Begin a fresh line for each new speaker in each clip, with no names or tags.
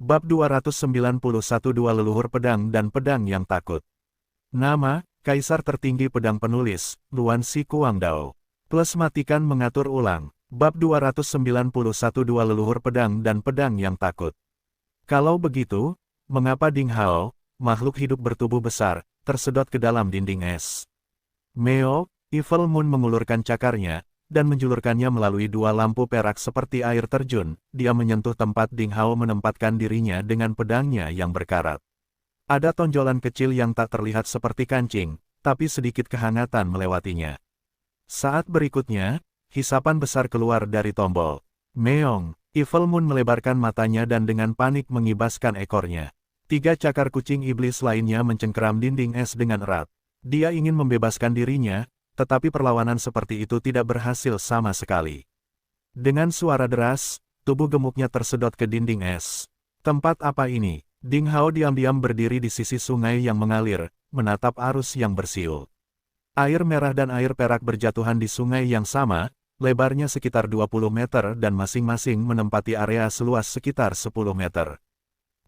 Bab 291 Dua Leluhur Pedang dan Pedang yang Takut. Nama, Kaisar Tertinggi Pedang Penulis, Luan Si Kuangdao. Plus matikan mengatur ulang. Bab 291 Dua Leluhur Pedang dan Pedang yang Takut. Kalau begitu, mengapa Ding Hao, makhluk hidup bertubuh besar, tersedot ke dalam dinding es? Meo, Evil Moon mengulurkan cakarnya, dan menjulurkannya melalui dua lampu perak seperti air terjun. Dia menyentuh tempat Ding Hao menempatkan dirinya dengan pedangnya yang berkarat. Ada tonjolan kecil yang tak terlihat seperti kancing, tapi sedikit kehangatan melewatinya. Saat berikutnya, hisapan besar keluar dari tombol. Meong, Evil Moon melebarkan matanya dan dengan panik mengibaskan ekornya. Tiga cakar kucing iblis lainnya mencengkeram dinding es dengan erat. Dia ingin membebaskan dirinya, tetapi perlawanan seperti itu tidak berhasil sama sekali. Dengan suara deras, tubuh gemuknya tersedot ke dinding es. Tempat apa ini? Ding Hao diam-diam berdiri di sisi sungai yang mengalir, menatap arus yang bersiul. Air merah dan air perak berjatuhan di sungai yang sama, lebarnya sekitar 20 meter dan masing-masing menempati area seluas sekitar 10 meter.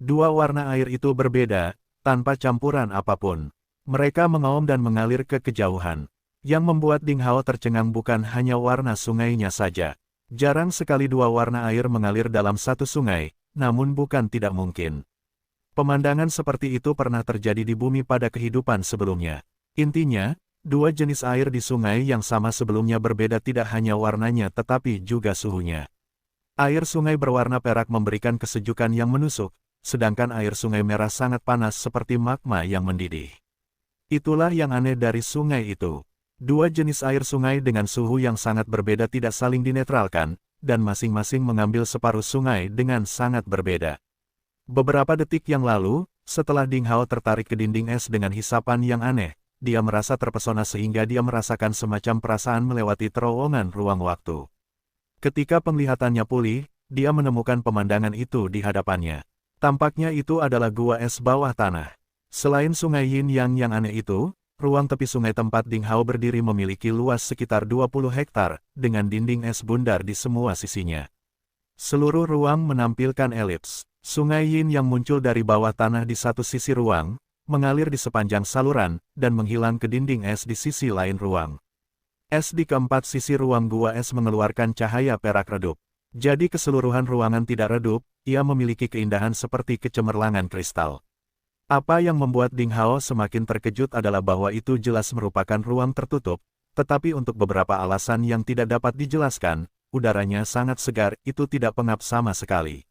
Dua warna air itu berbeda, tanpa campuran apapun. Mereka mengaum dan mengalir ke kejauhan. Yang membuat Ding Hao tercengang bukan hanya warna sungainya saja. Jarang sekali dua warna air mengalir dalam satu sungai, namun bukan tidak mungkin. Pemandangan seperti itu pernah terjadi di bumi pada kehidupan sebelumnya. Intinya, dua jenis air di sungai yang sama sebelumnya berbeda tidak hanya warnanya tetapi juga suhunya. Air sungai berwarna perak memberikan kesejukan yang menusuk, sedangkan air sungai merah sangat panas seperti magma yang mendidih. Itulah yang aneh dari sungai itu. Dua jenis air sungai dengan suhu yang sangat berbeda tidak saling dinetralkan, dan masing-masing mengambil separuh sungai dengan sangat berbeda. Beberapa detik yang lalu, setelah Ding Hao tertarik ke dinding es dengan hisapan yang aneh, dia merasa terpesona sehingga dia merasakan semacam perasaan melewati terowongan ruang waktu. Ketika penglihatannya pulih, dia menemukan pemandangan itu di hadapannya. Tampaknya itu adalah gua es bawah tanah. Selain sungai Yin Yang yang aneh itu, ruang tepi sungai tempat Ding Hao berdiri memiliki luas sekitar 20 hektar, dengan dinding es bundar di semua sisinya. Seluruh ruang menampilkan elips. Sungai Yin yang muncul dari bawah tanah di satu sisi ruang, mengalir di sepanjang saluran, dan menghilang ke dinding es di sisi lain ruang. Es di keempat sisi ruang gua es mengeluarkan cahaya perak redup. Jadi keseluruhan ruangan tidak redup, ia memiliki keindahan seperti kecemerlangan kristal. Apa yang membuat Ding Hao semakin terkejut adalah bahwa itu jelas merupakan ruang tertutup, tetapi untuk beberapa alasan yang tidak dapat dijelaskan, udaranya sangat segar, itu tidak pengap sama sekali.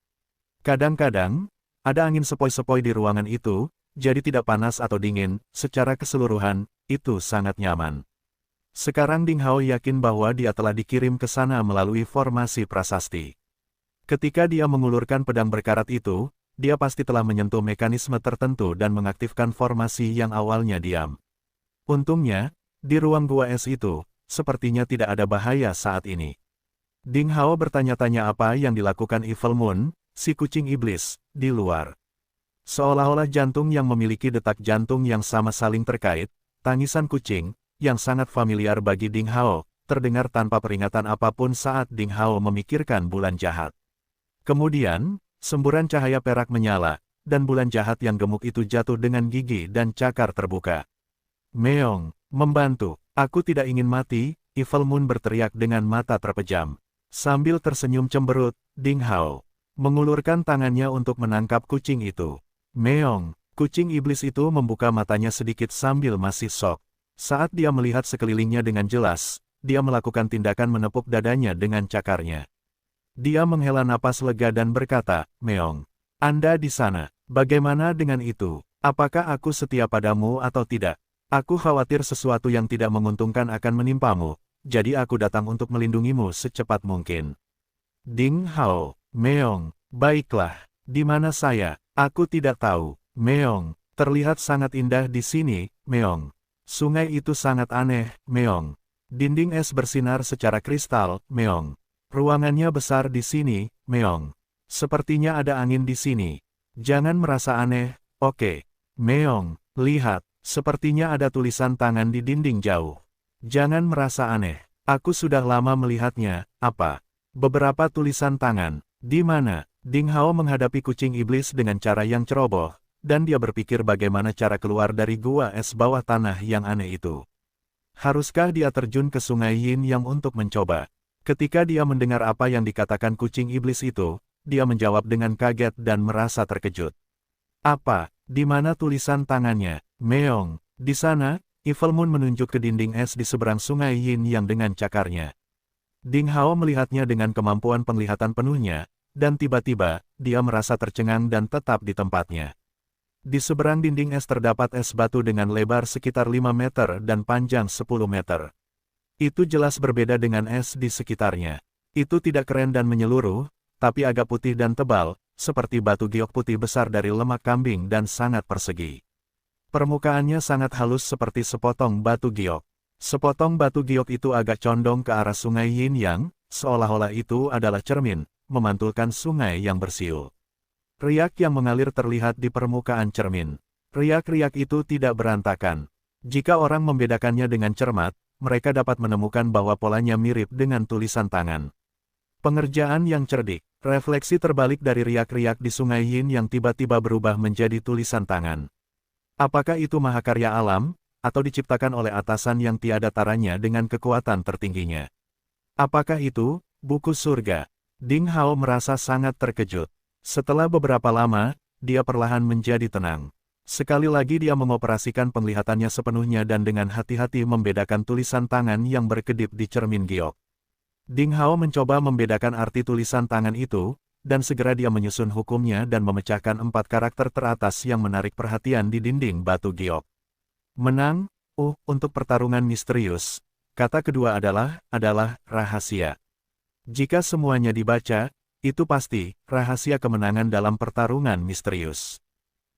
Kadang-kadang, ada angin sepoi-sepoi di ruangan itu, jadi tidak panas atau dingin, secara keseluruhan, itu sangat nyaman. Sekarang Ding Hao yakin bahwa dia telah dikirim ke sana melalui formasi prasasti. Ketika dia mengulurkan pedang berkarat itu, dia pasti telah menyentuh mekanisme tertentu dan mengaktifkan formasi yang awalnya diam. Untungnya, di ruang gua es itu, sepertinya tidak ada bahaya saat ini. Ding Hao bertanya-tanya apa yang dilakukan Evil Moon, si kucing iblis, di luar. Seolah-olah jantung yang memiliki detak jantung yang sama saling terkait, tangisan kucing, yang sangat familiar bagi Ding Hao, terdengar tanpa peringatan apapun saat Ding Hao memikirkan bulan jahat. Kemudian, semburan cahaya perak menyala, dan bulan jahat yang gemuk itu jatuh dengan gigi dan cakar terbuka. Meong, membantu, aku tidak ingin mati, Evil Moon berteriak dengan mata terpejam. Sambil tersenyum cemberut, Ding Hao mengulurkan tangannya untuk menangkap kucing itu. Meong, kucing iblis itu membuka matanya sedikit sambil masih syok. Saat dia melihat sekelilingnya dengan jelas, dia melakukan tindakan menepuk dadanya dengan cakarnya. Dia menghela napas lega dan berkata, Meong, Anda di sana, bagaimana dengan itu? Apakah aku setia padamu atau tidak? Aku khawatir sesuatu yang tidak menguntungkan akan menimpamu, jadi aku datang untuk melindungimu secepat mungkin. Ding Hao, Meong, baiklah, di mana saya? Aku tidak tahu. Meong, terlihat sangat indah di sini, Meong. Sungai itu sangat aneh, Meong. Dinding es bersinar secara kristal, Meong. Ruangannya besar di sini, Meong. Sepertinya ada angin di sini. Jangan merasa aneh, oke. Meong, lihat, sepertinya ada tulisan tangan di dinding jauh. Jangan merasa aneh. Aku sudah lama melihatnya, apa? Beberapa tulisan tangan. Di mana? Ding Hao menghadapi kucing iblis dengan cara yang ceroboh, dan dia berpikir bagaimana cara keluar dari gua es bawah tanah yang aneh itu. Haruskah dia terjun ke sungai Yin Yang untuk mencoba? Ketika dia mendengar apa yang dikatakan kucing iblis itu, dia menjawab dengan kaget dan merasa terkejut. Apa? Di mana tulisan tangannya? Meong. Di sana, Evil Moon menunjuk ke dinding es di seberang sungai Yin Yang dengan cakarnya. Ding Hao melihatnya dengan kemampuan penglihatan penuhnya, dan tiba-tiba, dia merasa tercengang dan tetap di tempatnya. Di seberang dinding es terdapat es batu dengan lebar sekitar 5 meter dan panjang 10 meter. Itu jelas berbeda dengan es di sekitarnya. Itu tidak keren dan menyeluruh, tapi agak putih dan tebal, seperti batu giok putih besar dari lemak kambing dan sangat persegi. Permukaannya sangat halus seperti sepotong batu giok. Sepotong batu giok itu agak condong ke arah sungai Yin Yang, seolah-olah itu adalah cermin, memantulkan sungai yang bersiul. Riak yang mengalir terlihat di permukaan cermin. Riak-riak itu tidak berantakan. Jika orang membedakannya dengan cermat, mereka dapat menemukan bahwa polanya mirip dengan tulisan tangan. Pengerjaan yang cerdik, refleksi terbalik dari riak-riak di sungai Yin yang tiba-tiba berubah menjadi tulisan tangan. Apakah itu mahakarya alam, atau diciptakan oleh atasan yang tiada taranya dengan kekuatan tertingginya? Apakah itu buku surga? Ding Hao merasa sangat terkejut. Setelah beberapa lama, dia perlahan menjadi tenang. Sekali lagi dia mengoperasikan penglihatannya sepenuhnya dan dengan hati-hati membedakan tulisan tangan yang berkedip di cermin giok. Ding Hao mencoba membedakan arti tulisan tangan itu, dan segera dia menyusun hukumnya dan memecahkan 4 karakter teratas yang menarik perhatian di dinding batu giok. Menang, untuk pertarungan misterius. Kata kedua adalah rahasia. Jika semuanya dibaca, itu pasti rahasia kemenangan dalam pertarungan misterius.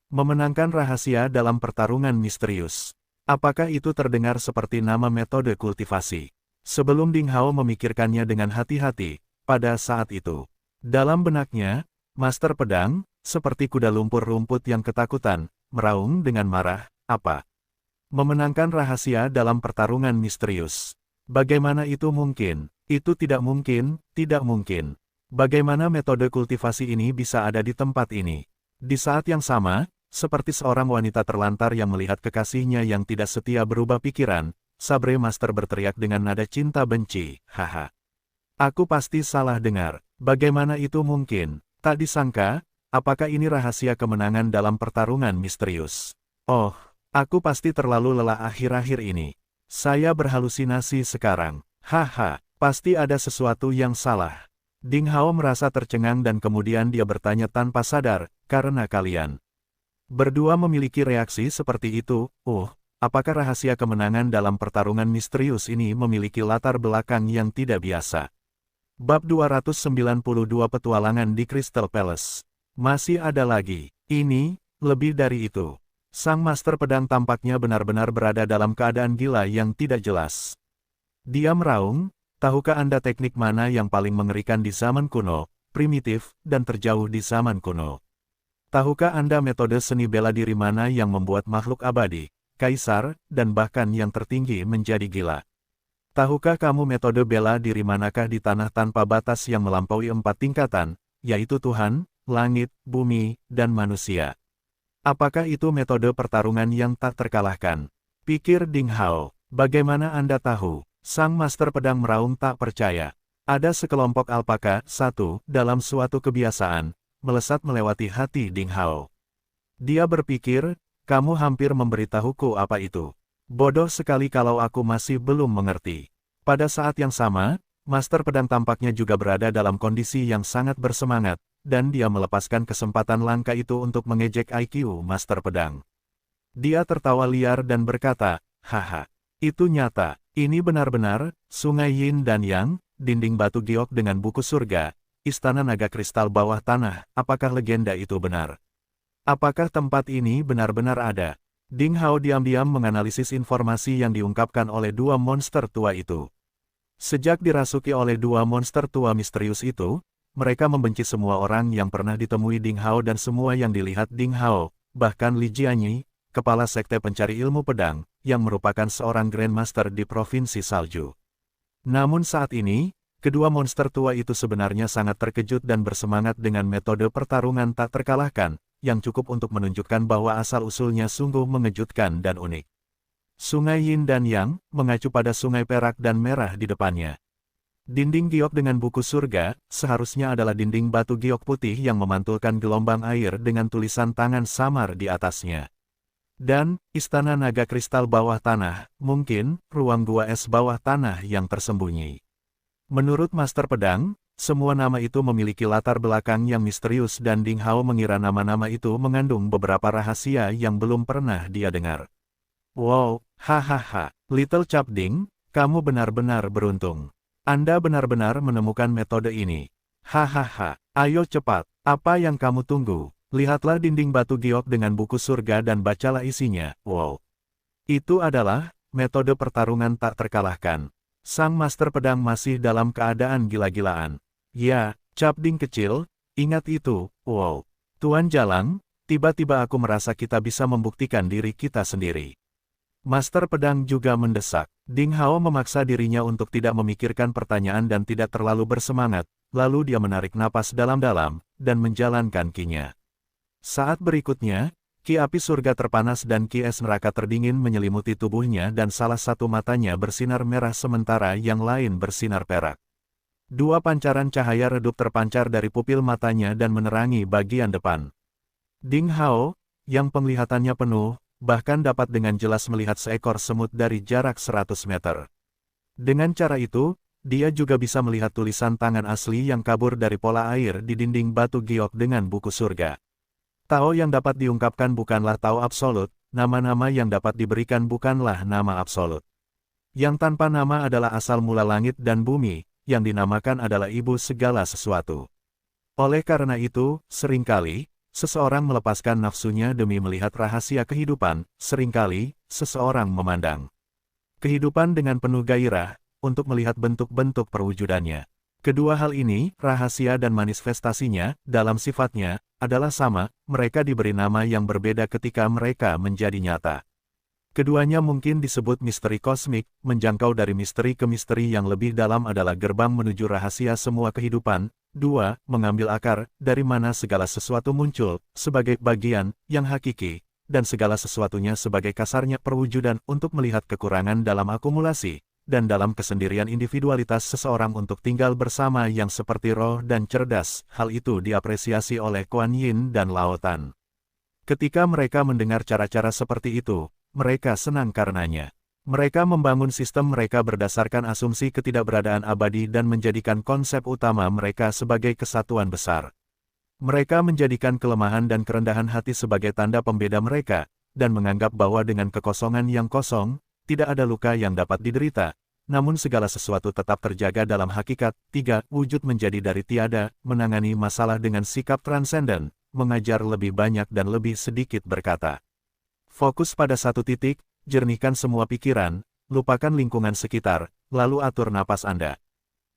Memenangkan rahasia dalam pertarungan misterius. Apakah itu terdengar seperti nama metode kultivasi? Sebelum Ding Hao memikirkannya dengan hati-hati, pada saat itu, dalam benaknya, Master Pedang, seperti kuda lumpur rumput yang ketakutan, meraung dengan marah, apa? Memenangkan rahasia dalam pertarungan misterius. Bagaimana itu mungkin? Itu tidak mungkin, tidak mungkin. Bagaimana metode kultivasi ini bisa ada di tempat ini? Di saat yang sama, seperti seorang wanita terlantar yang melihat kekasihnya yang tidak setia berubah pikiran, Sabre Master berteriak dengan nada cinta benci, haha. Aku pasti salah dengar. Bagaimana itu mungkin? Tak disangka, apakah ini rahasia kemenangan dalam pertarungan misterius? Oh, aku pasti terlalu lelah akhir-akhir ini. Saya berhalusinasi sekarang. Haha, pasti ada sesuatu yang salah. Ding Hao merasa tercengang dan kemudian dia bertanya tanpa sadar, karena kalian berdua memiliki reaksi seperti itu, apakah rahasia kemenangan dalam pertarungan misterius ini memiliki latar belakang yang tidak biasa? Bab 292 Petualangan di Crystal Palace. Masih ada lagi. Ini, lebih dari itu. Sang Master Pedang tampaknya benar-benar berada dalam keadaan gila yang tidak jelas. Dia meraung, tahukah Anda teknik mana yang paling mengerikan di zaman kuno, primitif, dan terjauh di zaman kuno? Tahukah Anda metode seni bela diri mana yang membuat makhluk abadi, kaisar, dan bahkan yang tertinggi menjadi gila? Tahukah kamu metode bela diri manakah di tanah tanpa batas yang melampaui 4 tingkatan, yaitu Tuhan, langit, bumi, dan manusia? Apakah itu metode pertarungan yang tak terkalahkan? Pikir Ding Hao. Bagaimana Anda tahu? Sang Master Pedang meraung tak percaya. Ada sekelompok alpaka, dalam suatu kebiasaan, melesat melewati hati Ding Hao. Dia berpikir, kamu hampir memberitahuku apa itu. Bodoh sekali kalau aku masih belum mengerti. Pada saat yang sama, Master Pedang tampaknya juga berada dalam kondisi yang sangat bersemangat, dan dia melepaskan kesempatan langka itu untuk mengejek IQ Master Pedang. Dia tertawa liar dan berkata, haha, itu nyata, ini benar-benar, Sungai Yin dan Yang, dinding batu giok dengan buku surga, istana naga kristal bawah tanah, apakah legenda itu benar? Apakah tempat ini benar-benar ada? Ding Hao diam-diam menganalisis informasi yang diungkapkan oleh 2 monster tua itu. Sejak dirasuki oleh 2 monster tua misterius itu, mereka membenci semua orang yang pernah ditemui Ding Hao dan semua yang dilihat Ding Hao, bahkan Li Jianyi, kepala sekte pencari ilmu pedang, yang merupakan seorang Grandmaster di Provinsi Salju. Namun saat ini, Kedua monster tua itu sebenarnya sangat terkejut dan bersemangat dengan metode pertarungan tak terkalahkan, yang cukup untuk menunjukkan bahwa asal-usulnya sungguh mengejutkan dan unik. Sungai Yin dan Yang, mengacu pada sungai perak dan merah di depannya. Dinding giok dengan buku surga, seharusnya adalah dinding batu giok putih yang memantulkan gelombang air dengan tulisan tangan samar di atasnya. Dan, istana naga kristal bawah tanah, mungkin, ruang gua es bawah tanah yang tersembunyi. Menurut Master Pedang, semua nama itu memiliki latar belakang yang misterius dan Ding Hao mengira nama-nama itu mengandung beberapa rahasia yang belum pernah dia dengar. Wow, hahaha, Little Cap Ding, kamu benar-benar beruntung. Anda benar-benar menemukan metode ini. Hahaha, ayo cepat, apa yang kamu tunggu? Lihatlah dinding batu giok dengan buku surga dan bacalah isinya. Wow. Itu adalah metode pertarungan tak terkalahkan. Sang Master Pedang masih dalam keadaan gila-gilaan. Ya, Cap Ding kecil, ingat itu, wow. Tuan Jalang, tiba-tiba aku merasa kita bisa membuktikan diri kita sendiri. Master Pedang juga mendesak. Ding Hao memaksa dirinya untuk tidak memikirkan pertanyaan dan tidak terlalu bersemangat, lalu dia menarik napas dalam-dalam, dan menjalankan ki-nya. Saat berikutnya, ki api surga terpanas dan ki es neraka terdingin menyelimuti tubuhnya dan salah satu matanya bersinar merah sementara yang lain bersinar perak. Dua pancaran cahaya redup terpancar dari pupil matanya dan menerangi bagian depan. Ding Hao, yang penglihatannya penuh, bahkan dapat dengan jelas melihat seekor semut dari jarak 100 meter. Dengan cara itu, dia juga bisa melihat tulisan tangan asli yang kabur dari pola air di dinding batu giok dengan buku surga. Tao yang dapat diungkapkan bukanlah Tao absolut, nama-nama yang dapat diberikan bukanlah nama absolut. Yang tanpa nama adalah asal mula langit dan bumi, yang dinamakan adalah ibu segala sesuatu. Oleh karena itu, seringkali, seseorang melepaskan nafsunya demi melihat rahasia kehidupan, seringkali, seseorang memandang kehidupan dengan penuh gairah, untuk melihat bentuk-bentuk perwujudannya. Kedua hal ini, rahasia dan manifestasinya, dalam sifatnya, adalah sama, mereka diberi nama yang berbeda ketika mereka menjadi nyata. Keduanya mungkin disebut misteri kosmik, menjangkau dari misteri ke misteri yang lebih dalam adalah gerbang menuju rahasia semua kehidupan. 2. Mengambil akar, dari mana segala sesuatu muncul, sebagai bagian, yang hakiki, dan segala sesuatunya sebagai kasarnya perwujudan untuk melihat kekurangan dalam akumulasi, dan dalam kesendirian individualitas seseorang untuk tinggal bersama yang seperti roh dan cerdas, hal itu diapresiasi oleh Kuan Yin dan Lao Tan. Ketika mereka mendengar cara-cara seperti itu, mereka senang karenanya. Mereka membangun sistem mereka berdasarkan asumsi ketidakberadaan abadi dan menjadikan konsep utama mereka sebagai kesatuan besar. Mereka menjadikan kelemahan dan kerendahan hati sebagai tanda pembeda mereka, dan menganggap bahwa dengan kekosongan yang kosong, tidak ada luka yang dapat diderita, namun segala sesuatu tetap terjaga dalam hakikat. 3. Wujud menjadi dari tiada, menangani masalah dengan sikap transenden, mengajar lebih banyak dan lebih sedikit berkata. Fokus pada satu titik, jernihkan semua pikiran, lupakan lingkungan sekitar, lalu atur napas Anda.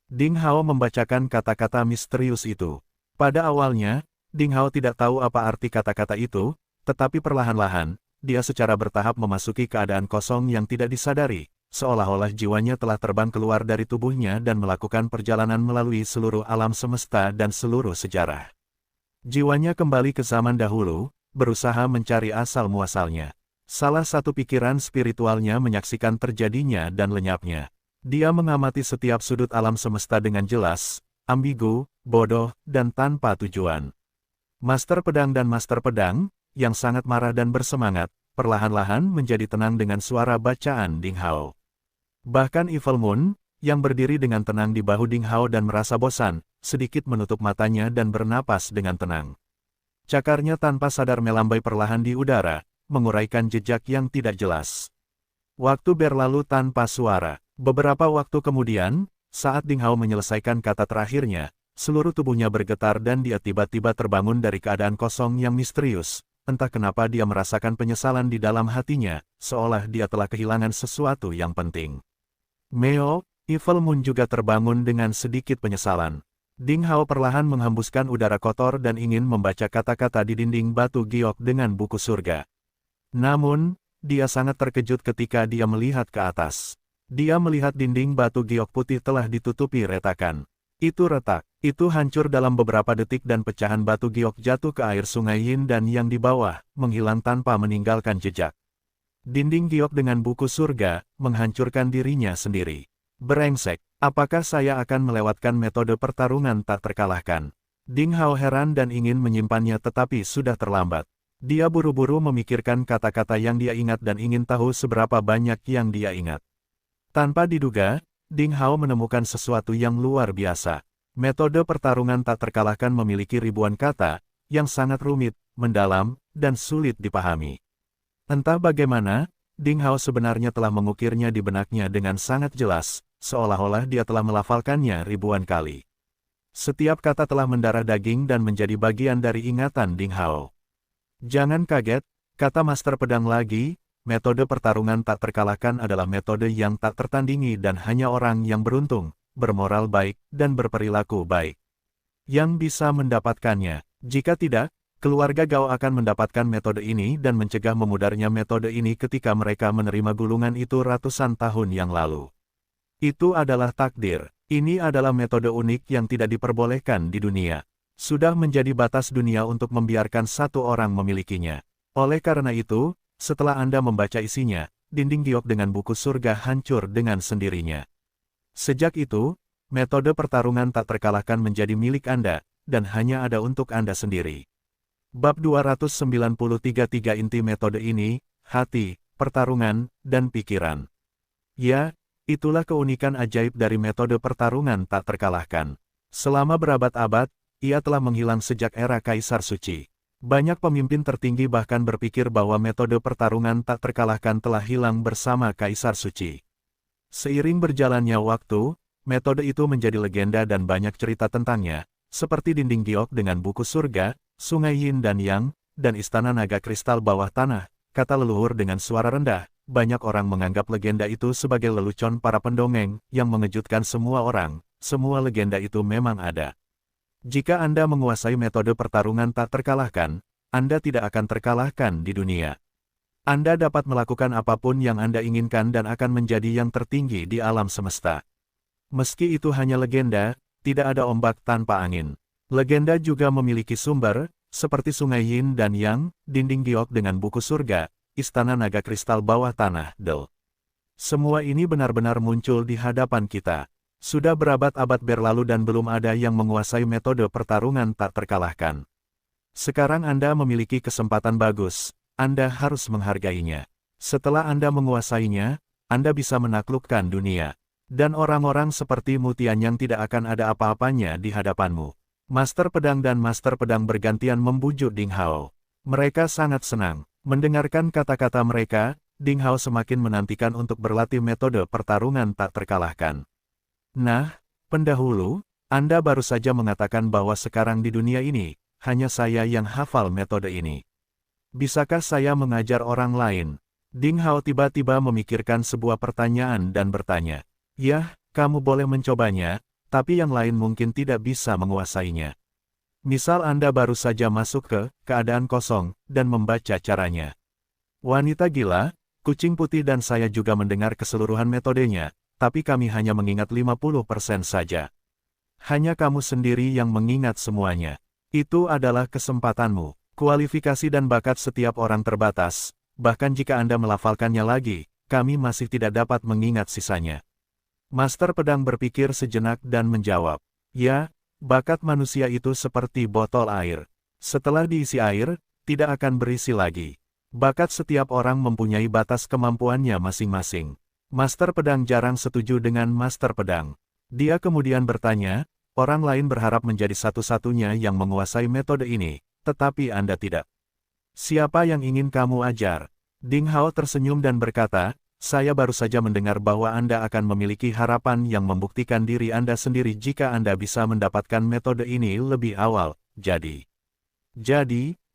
Ding Hao membacakan kata-kata misterius itu. Pada awalnya, Ding Hao tidak tahu apa arti kata-kata itu, tetapi perlahan-lahan, dia secara bertahap memasuki keadaan kosong yang tidak disadari, seolah-olah jiwanya telah terbang keluar dari tubuhnya dan melakukan perjalanan melalui seluruh alam semesta dan seluruh sejarah. Jiwanya kembali ke zaman dahulu, berusaha mencari asal-muasalnya. Salah satu pikiran spiritualnya menyaksikan terjadinya dan lenyapnya. Dia mengamati setiap sudut alam semesta dengan jelas, ambigu, bodoh, dan tanpa tujuan. Master Pedang dan Master Pedang, yang sangat marah dan bersemangat, perlahan-lahan menjadi tenang dengan suara bacaan Ding Hao. Bahkan Evil Moon, yang berdiri dengan tenang di bahu Ding Hao dan merasa bosan, sedikit menutup matanya dan bernapas dengan tenang. Cakarnya tanpa sadar melambai perlahan di udara, menguraikan jejak yang tidak jelas. Waktu berlalu tanpa suara. Beberapa waktu kemudian, saat Ding Hao menyelesaikan kata terakhirnya, seluruh tubuhnya bergetar dan dia tiba-tiba terbangun dari keadaan kosong yang misterius. Entah kenapa dia merasakan penyesalan di dalam hatinya, seolah dia telah kehilangan sesuatu yang penting. Meo, Evil Moon juga terbangun dengan sedikit penyesalan. Ding Hao perlahan menghembuskan udara kotor dan ingin membaca kata-kata di dinding batu giok dengan buku surga. Namun, dia sangat terkejut ketika dia melihat ke atas. Dia melihat dinding batu giok putih telah ditutupi retakan. Itu retak, itu hancur dalam beberapa detik dan pecahan batu giok jatuh ke air sungai Yin dan yang di bawah, menghilang tanpa meninggalkan jejak. Dinding giok dengan buku surga, menghancurkan dirinya sendiri. Brengsek, apakah saya akan melewatkan metode pertarungan tak terkalahkan? Ding Hao heran dan ingin menyimpannya tetapi sudah terlambat. Dia buru-buru memikirkan kata-kata yang dia ingat dan ingin tahu seberapa banyak yang dia ingat. Tanpa diduga, Ding Hao menemukan sesuatu yang luar biasa. Metode pertarungan tak terkalahkan memiliki ribuan kata, yang sangat rumit, mendalam, dan sulit dipahami. Entah bagaimana, Ding Hao sebenarnya telah mengukirnya di benaknya dengan sangat jelas, seolah-olah dia telah melafalkannya ribuan kali. Setiap kata telah mendarah daging dan menjadi bagian dari ingatan Ding Hao. Jangan kaget, kata Master Pedang lagi, metode pertarungan tak terkalahkan adalah metode yang tak tertandingi dan hanya orang yang beruntung, bermoral baik, dan berperilaku baik yang bisa mendapatkannya. Jika tidak, keluarga Gao akan mendapatkan metode ini dan mencegah memudarnya metode ini ketika mereka menerima gulungan itu ratusan tahun yang lalu. Itu adalah takdir. Ini adalah metode unik yang tidak diperbolehkan di dunia. Sudah menjadi batas dunia untuk membiarkan satu orang memilikinya. Oleh karena itu, setelah Anda membaca isinya, dinding giok dengan buku surga hancur dengan sendirinya. Sejak itu, metode pertarungan tak terkalahkan menjadi milik Anda, dan hanya ada untuk Anda sendiri. Bab 293 inti metode ini, hati, pertarungan, dan pikiran. Ya, itulah keunikan ajaib dari metode pertarungan tak terkalahkan. Selama berabad-abad, ia telah menghilang sejak era Kaisar Suci. Banyak pemimpin tertinggi bahkan berpikir bahwa metode pertarungan tak terkalahkan telah hilang bersama Kaisar Suci. Seiring berjalannya waktu, metode itu menjadi legenda dan banyak cerita tentangnya, seperti dinding giok dengan buku surga, sungai Yin dan Yang, dan istana naga kristal bawah tanah, kata leluhur dengan suara rendah. Banyak orang menganggap legenda itu sebagai lelucon para pendongeng, yang mengejutkan semua orang. Semua legenda itu memang ada. Jika Anda menguasai metode pertarungan tak terkalahkan, Anda tidak akan terkalahkan di dunia. Anda dapat melakukan apapun yang Anda inginkan dan akan menjadi yang tertinggi di alam semesta. Meski itu hanya legenda, tidak ada ombak tanpa angin. Legenda juga memiliki sumber, seperti sungai Yin dan Yang, dinding giok dengan buku surga, istana naga kristal bawah tanah, Del. Semua ini benar-benar muncul di hadapan kita. Sudah berabad-abad berlalu dan belum ada yang menguasai metode pertarungan tak terkalahkan. Sekarang Anda memiliki kesempatan bagus, Anda harus menghargainya. Setelah Anda menguasainya, Anda bisa menaklukkan dunia. Dan orang-orang seperti Mutianyang tidak akan ada apa-apanya di hadapanmu. Master Pedang dan Master Pedang bergantian membujuk Ding Hao. Mereka sangat senang. Mendengarkan kata-kata mereka, Ding Hao semakin menantikan untuk berlatih metode pertarungan tak terkalahkan. Nah, pendahulu, Anda baru saja mengatakan bahwa sekarang di dunia ini, hanya saya yang hafal metode ini. Bisakah saya mengajar orang lain? Ding Hao tiba-tiba memikirkan sebuah pertanyaan dan bertanya. Yah, kamu boleh mencobanya, tapi yang lain mungkin tidak bisa menguasainya. Misal Anda baru saja masuk ke keadaan kosong, dan membaca caranya. Wanita gila, kucing putih dan saya juga mendengar keseluruhan metodenya, tapi kami hanya mengingat 50% saja. Hanya kamu sendiri yang mengingat semuanya. Itu adalah kesempatanmu. Kualifikasi dan bakat setiap orang terbatas, bahkan jika Anda melafalkannya lagi, kami masih tidak dapat mengingat sisanya. Master Pedang berpikir sejenak dan menjawab, ya, bakat manusia itu seperti botol air. Setelah diisi air, tidak akan berisi lagi. Bakat setiap orang mempunyai batas kemampuannya masing-masing. Master Pedang jarang setuju dengan Master Pedang. Dia kemudian bertanya, orang lain berharap menjadi satu-satunya yang menguasai metode ini, tetapi Anda tidak. Siapa yang ingin kamu ajar? Ding Hao tersenyum dan berkata, saya baru saja mendengar bahwa Anda akan memiliki harapan yang membuktikan diri Anda sendiri jika Anda bisa mendapatkan metode ini lebih awal, jadi,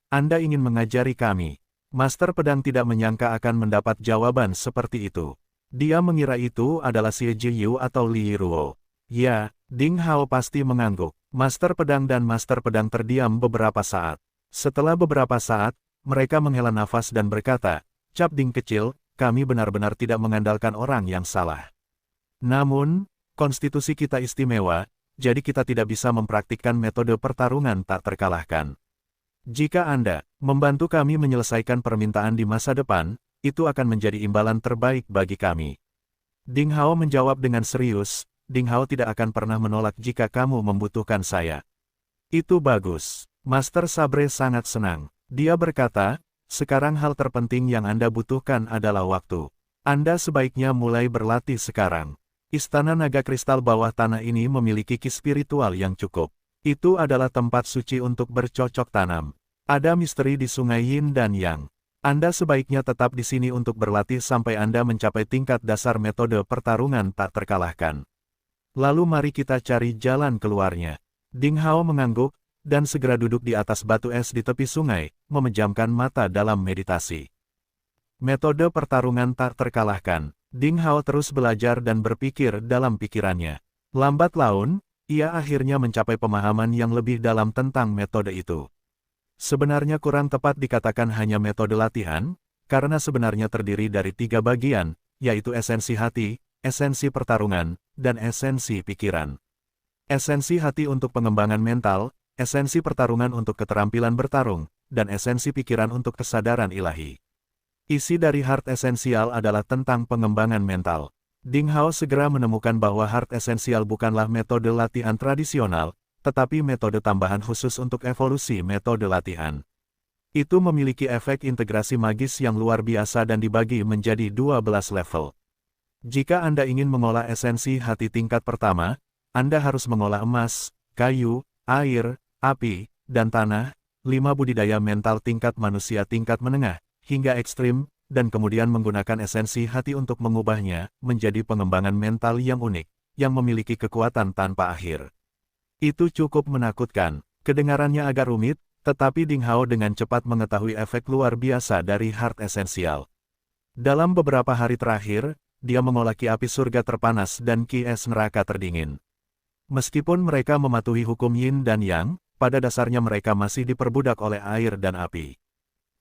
Anda ingin mengajari kami. Master Pedang tidak menyangka akan mendapat jawaban seperti itu. Dia mengira itu adalah Xie Jiyu atau Li Ruo. Ya, Ding Hao pasti mengangguk. Master Pedang dan Master Pedang terdiam beberapa saat. Setelah beberapa saat, mereka menghela nafas dan berkata, Cap Ding kecil, kami benar-benar tidak mengandalkan orang yang salah. Namun, konstitusi kita istimewa, jadi kita tidak bisa mempraktikkan metode pertarungan tak terkalahkan. Jika Anda membantu kami menyelesaikan permintaan di masa depan, itu akan menjadi imbalan terbaik bagi kami. Ding Hao menjawab dengan serius, Ding Hao tidak akan pernah menolak jika kamu membutuhkan saya. Itu bagus. Master Sabre sangat senang. Dia berkata, sekarang hal terpenting yang Anda butuhkan adalah waktu. Anda sebaiknya mulai berlatih sekarang. Istana Naga Kristal bawah tanah ini memiliki ki spiritual yang cukup. Itu adalah tempat suci untuk bercocok tanam. Ada misteri di Sungai Yin dan Yang. Anda sebaiknya tetap di sini untuk berlatih sampai Anda mencapai tingkat dasar metode pertarungan tak terkalahkan. Lalu mari kita cari jalan keluarnya. Ding Hao mengangguk, dan segera duduk di atas batu es di tepi sungai, memejamkan mata dalam meditasi. Metode pertarungan tak terkalahkan. Ding Hao terus belajar dan berpikir dalam pikirannya. Lambat laun, ia akhirnya mencapai pemahaman yang lebih dalam tentang metode itu. Sebenarnya kurang tepat dikatakan hanya metode latihan, karena sebenarnya terdiri dari 3 bagian, yaitu esensi hati, esensi pertarungan, dan esensi pikiran. Esensi hati untuk pengembangan mental, esensi pertarungan untuk keterampilan bertarung, dan esensi pikiran untuk kesadaran ilahi. Isi dari Heart Essential adalah tentang pengembangan mental. Ding Hao segera menemukan bahwa Heart Essential bukanlah metode latihan tradisional, tetapi metode tambahan khusus untuk evolusi metode latihan. Itu memiliki efek integrasi magis yang luar biasa dan dibagi menjadi 12 level. Jika Anda ingin mengolah esensi hati tingkat pertama, Anda harus mengolah emas, kayu, air, api, dan tanah, 5 budidaya mental tingkat manusia tingkat menengah, hingga ekstrim, dan kemudian menggunakan esensi hati untuk mengubahnya menjadi pengembangan mental yang unik, yang memiliki kekuatan tanpa akhir. Itu cukup menakutkan. Kedengarannya agak rumit, tetapi Ding Hao dengan cepat mengetahui efek luar biasa dari Heart Essential. Dalam beberapa hari terakhir, dia mengolah ki api surga terpanas dan ki es neraka terdingin. Meskipun mereka mematuhi hukum Yin dan Yang, pada dasarnya mereka masih diperbudak oleh air dan api.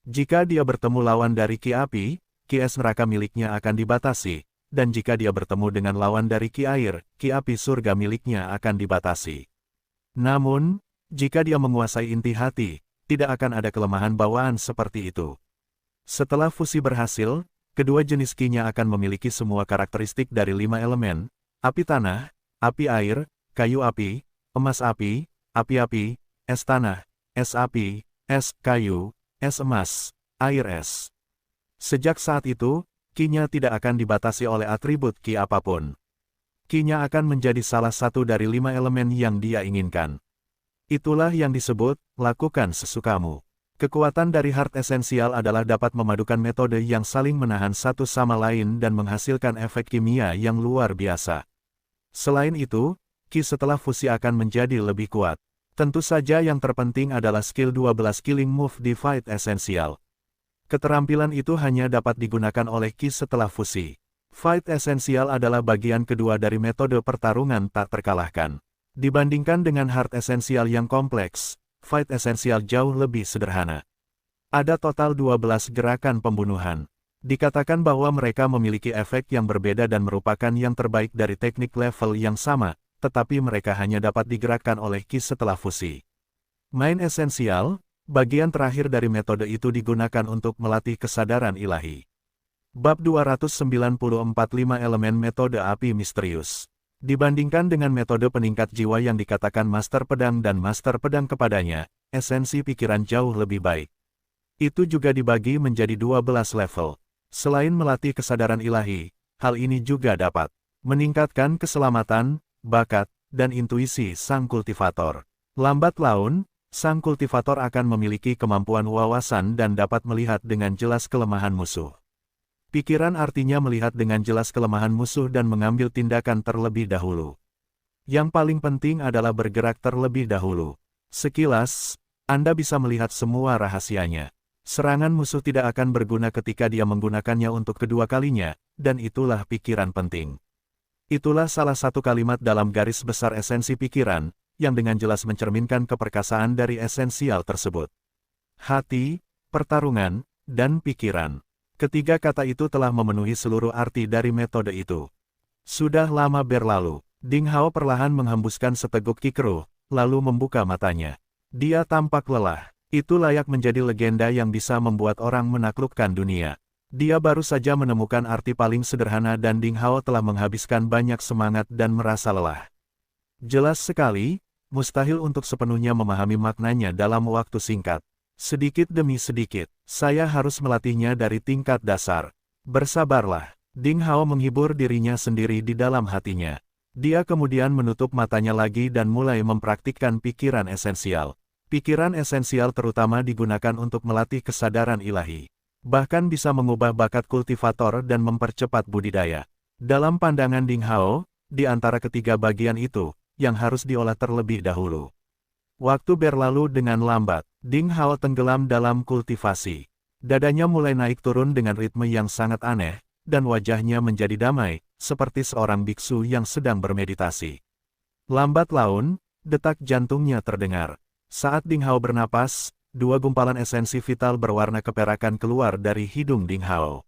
Jika dia bertemu lawan dari ki api, ki es neraka miliknya akan dibatasi, dan jika dia bertemu dengan lawan dari ki air, ki api surga miliknya akan dibatasi. Namun, jika dia menguasai inti hati, tidak akan ada kelemahan bawaan seperti itu. Setelah fusi berhasil, kedua jenis ki-nya akan memiliki semua karakteristik dari 5 elemen, api tanah, api air, kayu api, emas api, api-api, es tanah, es api, es kayu, es emas, air es. Sejak saat itu, ki-nya tidak akan dibatasi oleh atribut ki apapun. Ki-nya akan menjadi salah satu dari 5 elemen yang dia inginkan. Itulah yang disebut, lakukan sesukamu. Kekuatan dari Heart Essential adalah dapat memadukan metode yang saling menahan satu sama lain dan menghasilkan efek kimia yang luar biasa. Selain itu, ki setelah fusi akan menjadi lebih kuat. Tentu saja yang terpenting adalah skill 12 Killing Move di Fight Essential. Keterampilan itu hanya dapat digunakan oleh ki setelah fusi. Fight Essential adalah bagian kedua dari metode pertarungan tak terkalahkan. Dibandingkan dengan Heart Essential yang kompleks, Fight Essential jauh lebih sederhana. Ada total 12 gerakan pembunuhan. Dikatakan bahwa mereka memiliki efek yang berbeda dan merupakan yang terbaik dari teknik level yang sama, tetapi mereka hanya dapat digerakkan oleh ki setelah fusi. Main Essential, bagian terakhir dari metode itu digunakan untuk melatih kesadaran ilahi. Bab 294 5 elemen metode api misterius. Dibandingkan dengan metode peningkat jiwa yang dikatakan Master Pedang dan Master Pedang kepadanya, esensi pikiran jauh lebih baik. Itu juga dibagi menjadi 12 level. Selain melatih kesadaran ilahi, hal ini juga dapat meningkatkan keselamatan, bakat, dan intuisi sang kultivator. Lambat laun, sang kultivator akan memiliki kemampuan wawasan dan dapat melihat dengan jelas kelemahan musuh. Pikiran artinya melihat dengan jelas kelemahan musuh dan mengambil tindakan terlebih dahulu. Yang paling penting adalah bergerak terlebih dahulu. Sekilas, Anda bisa melihat semua rahasianya. Serangan musuh tidak akan berguna ketika dia menggunakannya untuk kedua kalinya, dan itulah pikiran penting. Itulah salah satu kalimat dalam garis besar esensi pikiran, yang dengan jelas mencerminkan keperkasaan dari esensial tersebut. Hati, pertarungan, dan pikiran. Ketiga kata itu telah memenuhi seluruh arti dari metode itu. Sudah lama berlalu. Ding Hao perlahan menghembuskan seteguk kikru, lalu membuka matanya. Dia tampak lelah. Itu layak menjadi legenda yang bisa membuat orang menaklukkan dunia. Dia baru saja menemukan arti paling sederhana dan Ding Hao telah menghabiskan banyak semangat dan merasa lelah. Jelas sekali, mustahil untuk sepenuhnya memahami maknanya dalam waktu singkat. Sedikit demi sedikit, saya harus melatihnya dari tingkat dasar. Bersabarlah. Ding Hao menghibur dirinya sendiri di dalam hatinya. Dia kemudian menutup matanya lagi dan mulai mempraktikkan pikiran esensial. Pikiran esensial terutama digunakan untuk melatih kesadaran ilahi. Bahkan bisa mengubah bakat kultivator dan mempercepat budidaya. Dalam pandangan Ding Hao, di antara ketiga bagian itu, yang harus diolah terlebih dahulu. Waktu berlalu dengan lambat, Ding Hao tenggelam dalam kultivasi. Dadanya mulai naik turun dengan ritme yang sangat aneh, dan wajahnya menjadi damai, seperti seorang biksu yang sedang bermeditasi. Lambat laun, detak jantungnya terdengar. Saat Ding Hao bernapas, dua gumpalan esensi vital berwarna keperakan keluar dari hidung Ding Hao.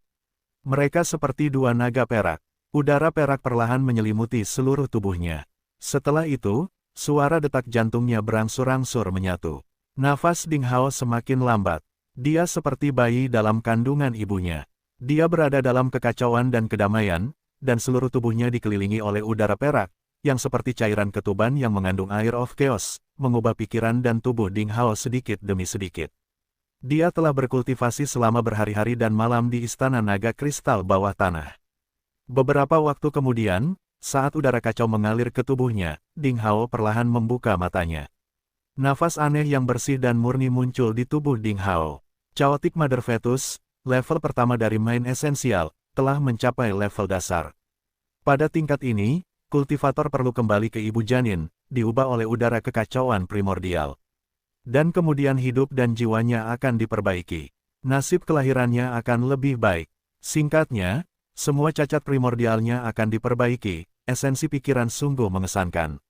Mereka seperti dua naga perak. Udara perak perlahan menyelimuti seluruh tubuhnya. Setelah itu, suara detak jantungnya berangsur-angsur menyatu. Nafas Ding Hao semakin lambat. Dia seperti bayi dalam kandungan ibunya. Dia berada dalam kekacauan dan kedamaian, dan seluruh tubuhnya dikelilingi oleh udara perak, yang seperti cairan ketuban yang mengandung air of chaos, mengubah pikiran dan tubuh Ding Hao sedikit demi sedikit. Dia telah berkultivasi selama berhari-hari dan malam di Istana Naga Kristal bawah tanah. Beberapa waktu kemudian, saat udara kacau mengalir ke tubuhnya, Ding Hao perlahan membuka matanya. Nafas aneh yang bersih dan murni muncul di tubuh Ding Hao. Chaotic Mother Fetus, level pertama dari main esensial, telah mencapai level dasar. Pada tingkat ini, kultivator perlu kembali ke ibu janin, diubah oleh udara kekacauan primordial. Dan kemudian hidup dan jiwanya akan diperbaiki. Nasib kelahirannya akan lebih baik. Singkatnya, semua cacat primordialnya akan diperbaiki, esensi pikiran sungguh mengesankan.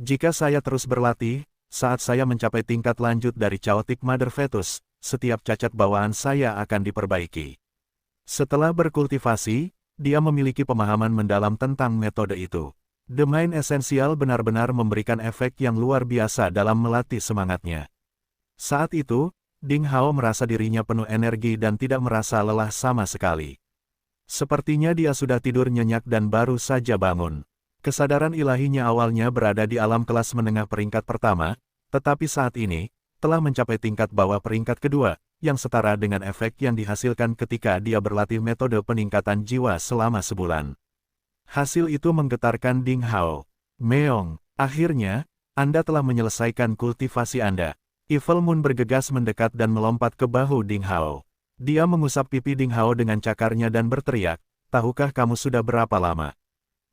Jika saya terus berlatih, saat saya mencapai tingkat lanjut dari Chaotic Mother Fetus, setiap cacat bawaan saya akan diperbaiki. Setelah berkultivasi, dia memiliki pemahaman mendalam tentang metode itu. The Mind Essential benar-benar memberikan efek yang luar biasa dalam melatih semangatnya. Saat itu, Ding Hao merasa dirinya penuh energi dan tidak merasa lelah sama sekali. Sepertinya dia sudah tidur nyenyak dan baru saja bangun. Kesadaran ilahinya awalnya berada di alam kelas menengah peringkat pertama, tetapi saat ini, telah mencapai tingkat bawah peringkat kedua, yang setara dengan efek yang dihasilkan ketika dia berlatih metode peningkatan jiwa selama sebulan. Hasil itu menggetarkan Ding Hao. Meong, akhirnya, Anda telah menyelesaikan kultivasi Anda. Evil Moon bergegas mendekat dan melompat ke bahu Ding Hao. Dia mengusap pipi Ding Hao dengan cakarnya dan berteriak, "Tahukah kamu sudah berapa lama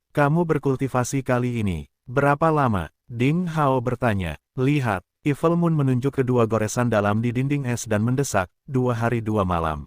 kamu berkultivasi kali ini?" "Berapa lama?" Ding Hao bertanya. "Lihat." Evil Moon menunjuk kedua goresan dalam di dinding es dan mendesak, 2 hari 2 malam.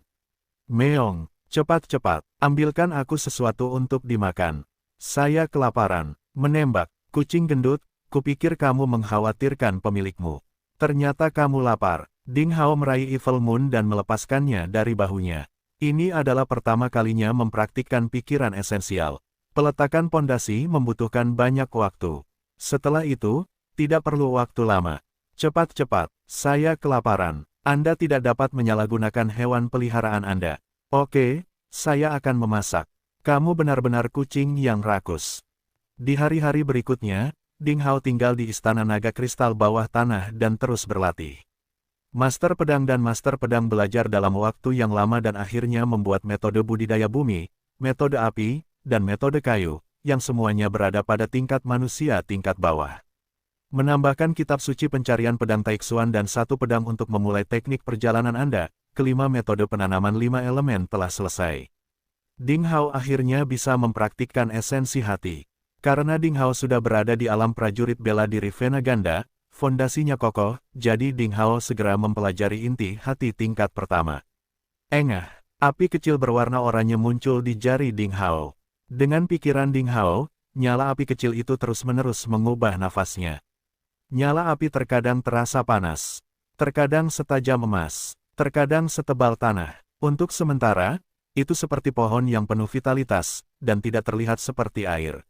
"Meong, cepat-cepat, ambilkan aku sesuatu untuk dimakan. Saya kelaparan." "Menembak, kucing gendut, kupikir kamu mengkhawatirkan pemilikmu. Ternyata kamu lapar." Ding Hao meraih Evil Moon dan melepaskannya dari bahunya. Ini adalah pertama kalinya mempraktikkan pikiran esensial. Peletakan pondasi membutuhkan banyak waktu. Setelah itu, tidak perlu waktu lama. "Cepat-cepat, saya kelaparan. Anda tidak dapat menyalahgunakan hewan peliharaan Anda." "Oke, saya akan memasak." "Kamu benar-benar kucing yang rakus." Di hari-hari berikutnya, Ding Hao tinggal di Istana Naga Kristal bawah tanah dan terus berlatih. Master Pedang dan Master Pedang belajar dalam waktu yang lama dan akhirnya membuat metode budidaya bumi, metode api, dan metode kayu, yang semuanya berada pada tingkat manusia tingkat bawah. Menambahkan kitab suci pencarian pedang Taixuan dan 1 pedang untuk memulai teknik perjalanan Anda, kelima metode penanaman 5 elemen telah selesai. Ding Hao akhirnya bisa mempraktikkan esensi hati. Karena Ding Hao sudah berada di alam prajurit bela diri Vena Ganda, fondasinya kokoh, jadi Ding Hao segera mempelajari inti hati tingkat pertama. Engah, api kecil berwarna oranye muncul di jari Ding Hao. Dengan pikiran Ding Hao, nyala api kecil itu terus-menerus mengubah nafasnya. Nyala api terkadang terasa panas, terkadang setajam emas, terkadang setebal tanah. Untuk sementara, Itu seperti pohon yang penuh vitalitas, dan tidak terlihat seperti air.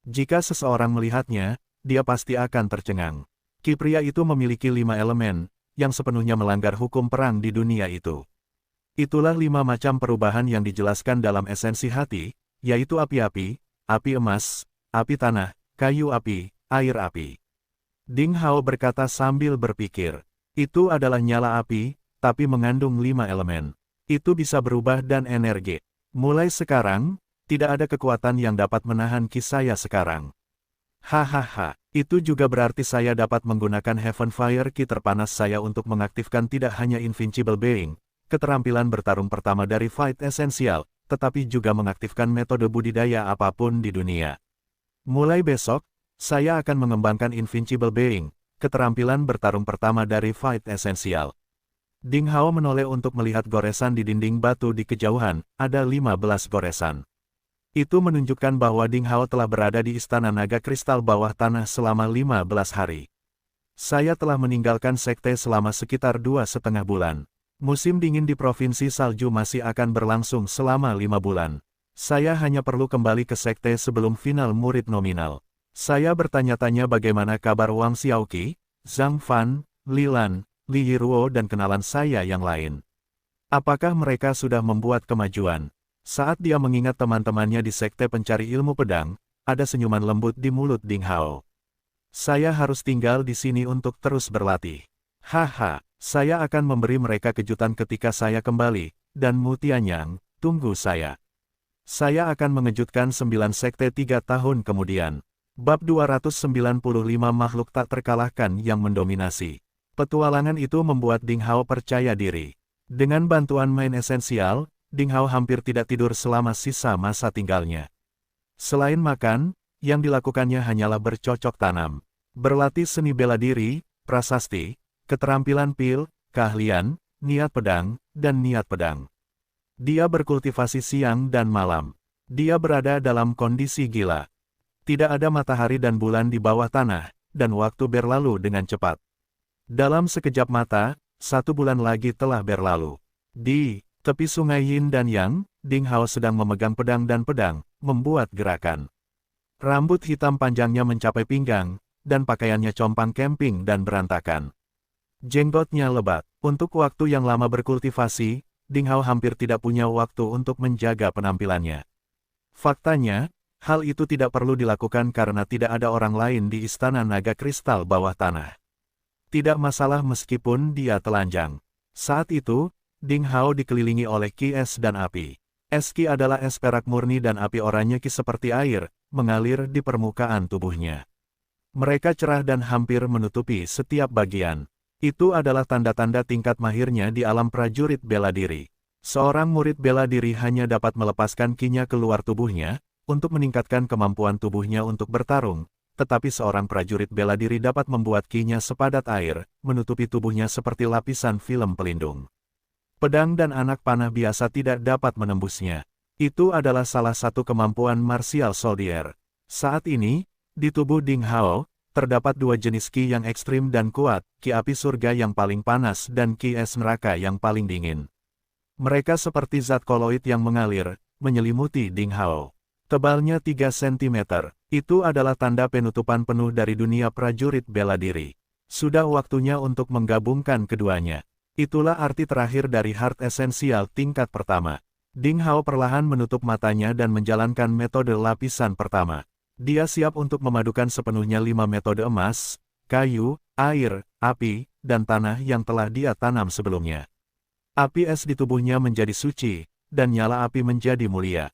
Jika seseorang melihatnya, dia pasti akan tercengang. Ki pria itu memiliki 5 elemen, yang sepenuhnya melanggar hukum perang di dunia itu. Itulah 5 macam perubahan yang dijelaskan dalam esensi hati, yaitu api-api, api emas, api tanah, kayu api, air api. Ding Hao berkata sambil berpikir, itu adalah nyala api, tapi mengandung 5 elemen. Itu bisa berubah dan energi. Mulai sekarang, tidak ada kekuatan yang dapat menahan ki saya sekarang. Hahaha, itu juga berarti saya dapat menggunakan Heaven Fire ki terpanas saya untuk mengaktifkan tidak hanya Invincible Being, keterampilan bertarung pertama dari Fight Essential, tetapi juga mengaktifkan metode budidaya apapun di dunia. Mulai besok, saya akan mengembangkan Invincible Being, keterampilan bertarung pertama dari Fight Essential. Ding Hao menoleh untuk melihat goresan di dinding batu di kejauhan, ada 15 goresan. Itu menunjukkan bahwa Ding Hao telah berada di Istana Naga Kristal bawah tanah selama 15 hari. Saya telah meninggalkan sekte selama sekitar 2,5 bulan. Musim dingin di Provinsi Salju masih akan berlangsung selama 5 bulan. Saya hanya perlu kembali ke sekte sebelum final murid nominal. Saya bertanya-tanya bagaimana kabar Wang Xiaoqi, Zhang Fan, Li Lan, Li Yiruo dan kenalan saya yang lain. Apakah mereka sudah membuat kemajuan? Saat dia mengingat teman-temannya di sekte pencari ilmu pedang, ada senyuman lembut di mulut Ding Hao. Saya harus tinggal di sini untuk terus berlatih. Haha, saya akan memberi mereka kejutan ketika saya kembali, dan Mu Tianyang, tunggu saya. Saya akan mengejutkan 9 sekte 3 tahun kemudian. Bab 295 Makhluk Tak Terkalahkan yang Mendominasi. Petualangan itu membuat Ding Hao percaya diri. Dengan bantuan main esensial, Ding Hao hampir tidak tidur selama sisa masa tinggalnya. Selain makan, yang dilakukannya hanyalah bercocok tanam, berlatih seni bela diri, prasasti, keterampilan pil, keahlian, niat pedang, dan niat pedang. Dia berkultivasi siang dan malam. Dia berada dalam kondisi gila. Tidak ada matahari dan bulan di bawah tanah, dan waktu berlalu dengan cepat. Dalam sekejap mata, 1 bulan lagi telah berlalu. Di tepi sungai Yin dan Yang, Ding Hao sedang memegang pedang dan pedang, membuat gerakan. Rambut hitam panjangnya mencapai pinggang, dan pakaiannya compang camping dan berantakan. Jenggotnya lebat. Untuk waktu yang lama berkultivasi, Ding Hao hampir tidak punya waktu untuk menjaga penampilannya. Faktanya, hal itu tidak perlu dilakukan karena tidak ada orang lain di Istana Naga Kristal bawah tanah. Tidak masalah meskipun dia telanjang. Saat itu, Ding Hao dikelilingi oleh ki es dan api. Es ki adalah es perak murni dan api oranye ki seperti air, mengalir di permukaan tubuhnya. Mereka cerah dan hampir menutupi setiap bagian. Itu adalah tanda-tanda tingkat mahirnya di alam prajurit bela diri. Seorang murid bela diri hanya dapat melepaskan ki-nya keluar tubuhnya, untuk meningkatkan kemampuan tubuhnya untuk bertarung. Tetapi seorang prajurit bela diri dapat membuat ki-nya sepadat air, menutupi tubuhnya seperti lapisan film pelindung. Pedang dan anak panah biasa tidak dapat menembusnya. Itu adalah salah satu kemampuan martial soldier. Saat ini, di tubuh Ding Hao, terdapat 2 jenis ki yang ekstrim dan kuat, ki api surga yang paling panas dan ki es neraka yang paling dingin. Mereka seperti zat koloid yang mengalir, menyelimuti Ding Hao. Tebalnya 3 cm. Itu adalah tanda penutupan penuh dari dunia prajurit bela diri. Sudah waktunya untuk menggabungkan keduanya. Itulah arti terakhir dari Heart Essential tingkat pertama. Ding Hao perlahan menutup matanya dan menjalankan metode lapisan pertama. Dia siap untuk memadukan sepenuhnya 5 metode emas, kayu, air, api, dan tanah yang telah dia tanam sebelumnya. Api es di tubuhnya menjadi suci, dan nyala api menjadi mulia.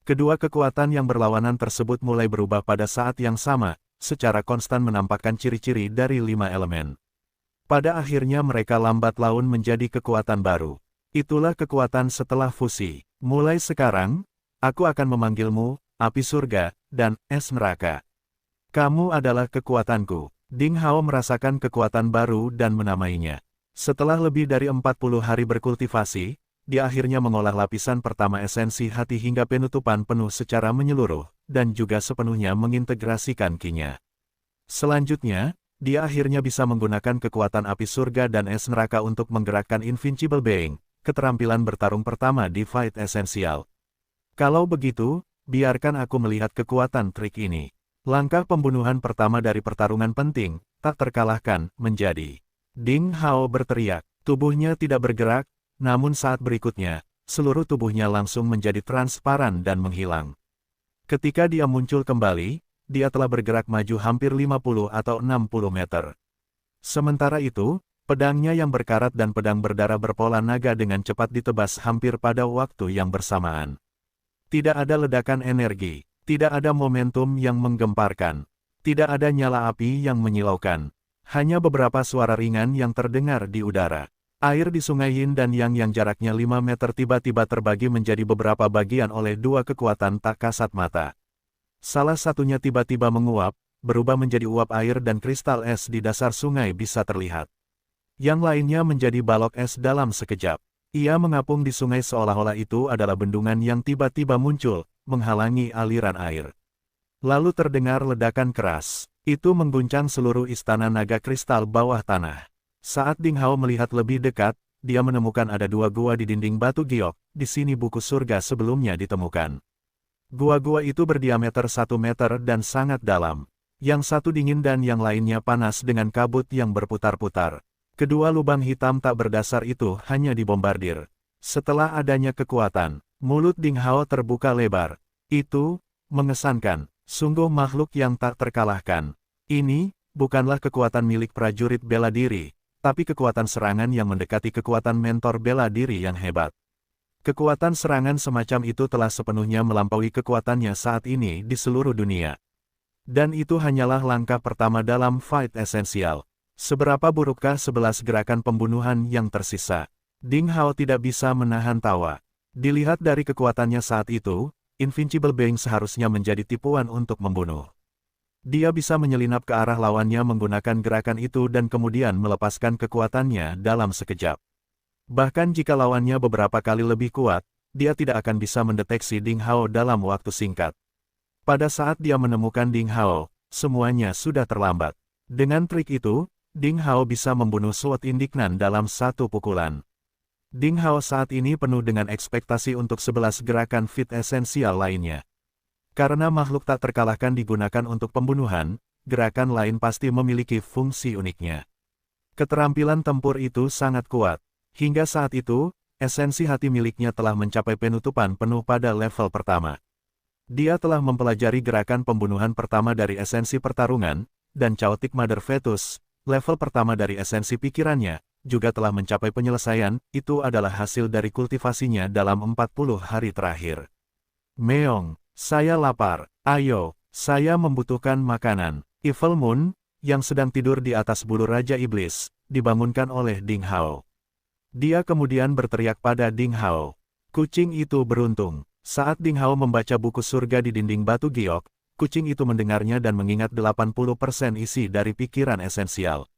Kedua kekuatan yang berlawanan tersebut mulai berubah pada saat yang sama, secara konstan menampakkan ciri-ciri dari 5 elemen. Pada akhirnya mereka lambat laun menjadi kekuatan baru. Itulah kekuatan setelah fusi. Mulai sekarang, aku akan memanggilmu, api surga, dan es neraka. Kamu adalah kekuatanku. Ding Hao merasakan kekuatan baru dan menamainya. Setelah lebih dari 40 hari berkultivasi, dia akhirnya mengolah lapisan pertama esensi hati hingga penutupan penuh secara menyeluruh, dan juga sepenuhnya mengintegrasikan ki-nya. Selanjutnya, dia akhirnya bisa menggunakan kekuatan api surga dan es neraka untuk menggerakkan Invincible Being, keterampilan bertarung pertama di Fight Essential. Kalau begitu, biarkan aku melihat kekuatan trik ini. Langkah pembunuhan pertama dari pertarungan penting, tak terkalahkan, menjadi. Ding Hao berteriak. Tubuhnya tidak bergerak, namun saat berikutnya, seluruh tubuhnya langsung menjadi transparan dan menghilang. Ketika dia muncul kembali, dia telah bergerak maju hampir 50 atau 60 meter. Sementara itu, pedangnya yang berkarat dan pedang berdarah berpola naga dengan cepat ditebas hampir pada waktu yang bersamaan. Tidak ada ledakan energi, tidak ada momentum yang menggemparkan, tidak ada nyala api yang menyilaukan. Hanya beberapa suara ringan yang terdengar di udara. Air di Sungai Yin dan Yang yang jaraknya 5 meter tiba-tiba terbagi menjadi beberapa bagian oleh dua kekuatan tak kasat mata. Salah satunya tiba-tiba menguap, berubah menjadi uap air dan kristal es di dasar sungai bisa terlihat. Yang lainnya menjadi balok es dalam sekejap. Ia mengapung di sungai seolah-olah itu adalah bendungan yang tiba-tiba muncul, menghalangi aliran air. Lalu terdengar ledakan keras. Itu mengguncang seluruh istana naga kristal bawah tanah. Saat Ding Hao melihat lebih dekat, dia menemukan ada dua gua di dinding batu giok, di sini buku surga sebelumnya ditemukan. Gua-gua itu berdiameter 1 meter dan sangat dalam. Yang satu dingin dan yang lainnya panas dengan kabut yang berputar-putar. Kedua lubang hitam tak berdasar itu hanya dibombardir. Setelah adanya kekuatan, mulut Ding Hao terbuka lebar. Itu mengesankan, sungguh makhluk yang tak terkalahkan. Ini bukanlah kekuatan milik prajurit bela diri, tapi kekuatan serangan yang mendekati kekuatan mentor bela diri yang hebat. Kekuatan serangan semacam itu telah sepenuhnya melampaui kekuatannya saat ini di seluruh dunia. Dan itu hanyalah langkah pertama dalam Fight Essential. Seberapa burukkah 11 gerakan pembunuhan yang tersisa? Ding Hao tidak bisa menahan tawa. Dilihat dari kekuatannya saat itu, Invincible Being seharusnya menjadi tipuan untuk membunuh. Dia bisa menyelinap ke arah lawannya menggunakan gerakan itu dan kemudian melepaskan kekuatannya dalam sekejap. Bahkan jika lawannya beberapa kali lebih kuat, dia tidak akan bisa mendeteksi Ding Hao dalam waktu singkat. Pada saat dia menemukan Ding Hao, semuanya sudah terlambat. Dengan trik itu, Ding Hao bisa membunuh Sword Indiknan dalam satu pukulan. Ding Hao saat ini penuh dengan ekspektasi untuk 11 gerakan Fit Essential lainnya. Karena makhluk tak terkalahkan digunakan untuk pembunuhan, gerakan lain pasti memiliki fungsi uniknya. Keterampilan tempur itu sangat kuat. Hingga saat itu, esensi hati miliknya telah mencapai penutupan penuh pada level pertama. Dia telah mempelajari gerakan pembunuhan pertama dari esensi pertarungan, dan Chaotic Mother Fetus, level pertama dari esensi pikirannya, juga telah mencapai penyelesaian. Itu adalah hasil dari kultivasinya dalam 40 hari terakhir. Meong. Saya lapar, ayo, saya membutuhkan makanan. Evil Moon, yang sedang tidur di atas bulu Raja Iblis, dibangunkan oleh Ding Hao. Dia kemudian berteriak pada Ding Hao. Kucing itu beruntung. Saat Ding Hao membaca buku surga di dinding batu giok, kucing itu mendengarnya dan mengingat 80% isi dari pikiran esensial.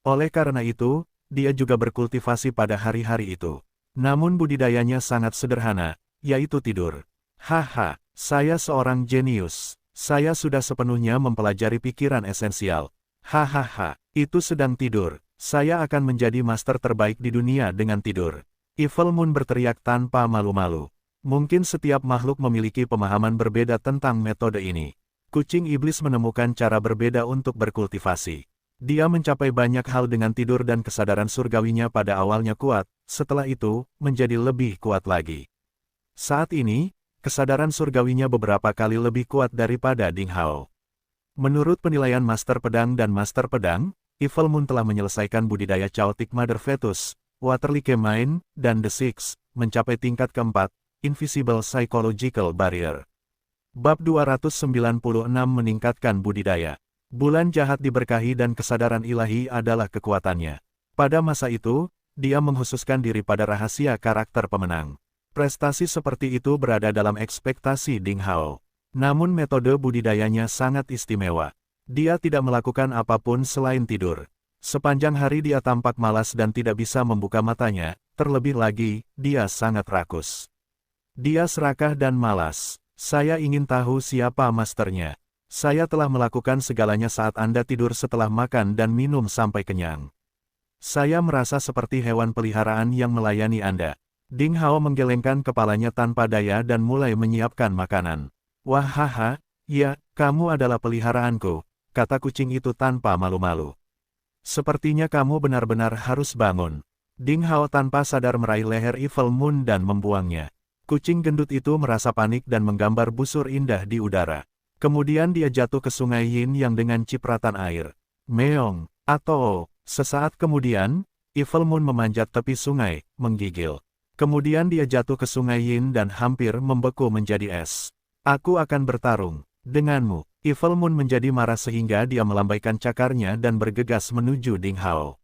Oleh karena itu, dia juga berkultivasi pada hari-hari itu. Namun budidayanya sangat sederhana, yaitu tidur. Haha. Saya seorang jenius. Saya sudah sepenuhnya mempelajari pikiran esensial. Hahaha, itu sedang tidur. Saya akan menjadi master terbaik di dunia dengan tidur. Evil Moon berteriak tanpa malu-malu. Mungkin setiap makhluk memiliki pemahaman berbeda tentang metode ini. Kucing iblis menemukan cara berbeda untuk berkultivasi. Dia mencapai banyak hal dengan tidur dan kesadaran surgawinya pada awalnya kuat, setelah itu, menjadi lebih kuat lagi. Saat ini, kesadaran surgawinya beberapa kali lebih kuat daripada Ding Hao. Menurut penilaian Master Pedang dan Master Pedang, Evil Moon telah menyelesaikan budidaya Chaotic Mother Fetus, Waterlike Mine, dan The Six, mencapai tingkat keempat, Invisible Psychological Barrier. Bab 296 meningkatkan budidaya. Bulan jahat diberkahi dan kesadaran ilahi adalah kekuatannya. Pada masa itu, dia menghususkan diri pada rahasia karakter pemenang. Prestasi seperti itu berada dalam ekspektasi Ding Hao. Namun metode budidayanya sangat istimewa. Dia tidak melakukan apapun selain tidur. Sepanjang hari dia tampak malas dan tidak bisa membuka matanya, terlebih lagi, dia sangat rakus. Dia serakah dan malas. Saya ingin tahu siapa masternya. Saya telah melakukan segalanya saat Anda tidur setelah makan dan minum sampai kenyang. Saya merasa seperti hewan peliharaan yang melayani Anda. Ding Hao menggelengkan kepalanya tanpa daya dan mulai menyiapkan makanan. Wahaha, ya, kamu adalah peliharaanku, kata kucing itu tanpa malu-malu. Sepertinya kamu benar-benar harus bangun. Ding Hao tanpa sadar meraih leher Evil Moon dan membuangnya. Kucing gendut itu merasa panik dan menggambar busur indah di udara. Kemudian dia jatuh ke sungai Yin yang dengan cipratan air. Meong, atau, sesaat kemudian, Evil Moon memanjat tepi sungai, menggigil. Kemudian dia jatuh ke sungai Yin dan hampir membeku menjadi es. Aku akan bertarung denganmu. Evil Moon menjadi marah sehingga dia melambaikan cakarnya dan bergegas menuju Ding Hao.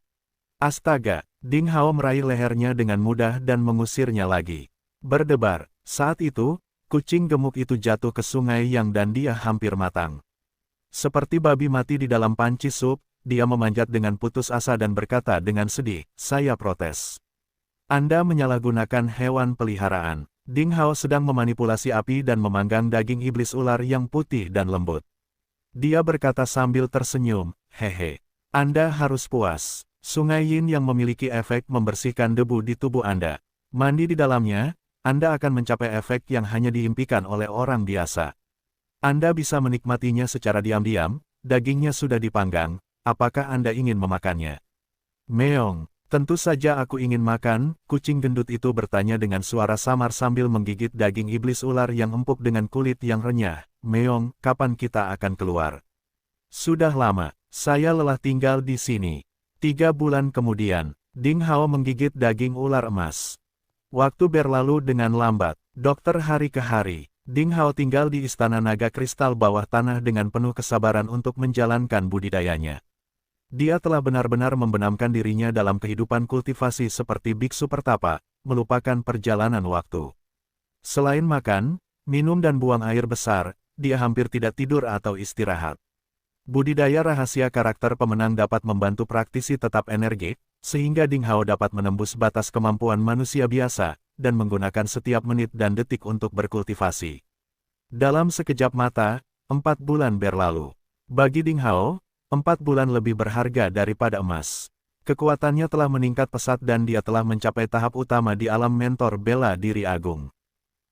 Astaga, Ding Hao meraih lehernya dengan mudah dan mengusirnya lagi. Berdebar, saat itu, kucing gemuk itu jatuh ke sungai Yang dan dia hampir matang. Seperti babi mati di dalam panci sup, dia memanjat dengan putus asa dan berkata dengan sedih, saya protes. Anda menyalahgunakan hewan peliharaan. Ding Hao sedang memanipulasi api dan memanggang daging iblis ular yang putih dan lembut. Dia berkata sambil tersenyum, hehe. Anda harus puas. Sungai Yin yang memiliki efek membersihkan debu di tubuh Anda. Mandi di dalamnya, Anda akan mencapai efek yang hanya diimpikan oleh orang biasa. Anda bisa menikmatinya secara diam-diam, dagingnya sudah dipanggang, apakah Anda ingin memakannya? Meong. Tentu saja aku ingin makan, kucing gendut itu bertanya dengan suara samar sambil menggigit daging iblis ular yang empuk dengan kulit yang renyah. Meong, kapan kita akan keluar? Sudah lama, saya lelah tinggal di sini. 3 bulan kemudian, Ding Hao menggigit daging ular emas. Waktu berlalu dengan lambat, dokter hari ke hari. Ding Hao tinggal di istana naga kristal bawah tanah dengan penuh kesabaran untuk menjalankan budidayanya. Dia telah benar-benar membenamkan dirinya dalam kehidupan kultivasi seperti biksu pertapa, melupakan perjalanan waktu. Selain makan, minum dan buang air besar, dia hampir tidak tidur atau istirahat. Budidaya rahasia karakter pemenang dapat membantu praktisi tetap energik, sehingga Ding Hao dapat menembus batas kemampuan manusia biasa, dan menggunakan setiap menit dan detik untuk berkultivasi. Dalam sekejap mata, 4 bulan berlalu. Bagi Ding Hao, 4 bulan lebih berharga daripada emas. Kekuatannya telah meningkat pesat dan dia telah mencapai tahap utama di alam mentor bela diri agung.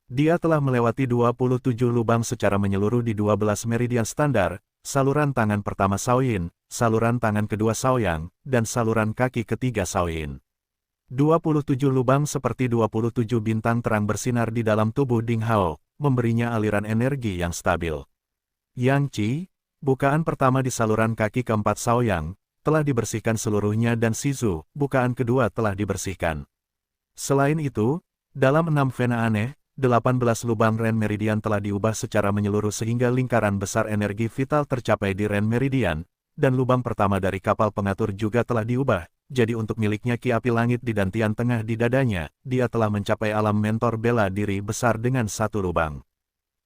Dia telah melewati 27 lubang secara menyeluruh di 12 meridian standar, saluran tangan pertama Shaoyin, saluran tangan kedua Shaoyang, dan saluran kaki ketiga Shaoyin. 27 lubang seperti 27 bintang terang bersinar di dalam tubuh Ding Hao, memberinya aliran energi yang stabil. Yang Qi, bukaan pertama di saluran kaki keempat Shaoyang, telah dibersihkan seluruhnya dan Shizu, bukaan kedua telah dibersihkan. Selain itu, dalam 6 vena aneh, 18 lubang Ren Meridian telah diubah secara menyeluruh sehingga lingkaran besar energi vital tercapai di Ren Meridian, dan lubang pertama dari kapal pengatur juga telah diubah, jadi untuk miliknya Ki Api Langit di dantian tengah di dadanya, dia telah mencapai alam mentor bela diri besar dengan 1 lubang.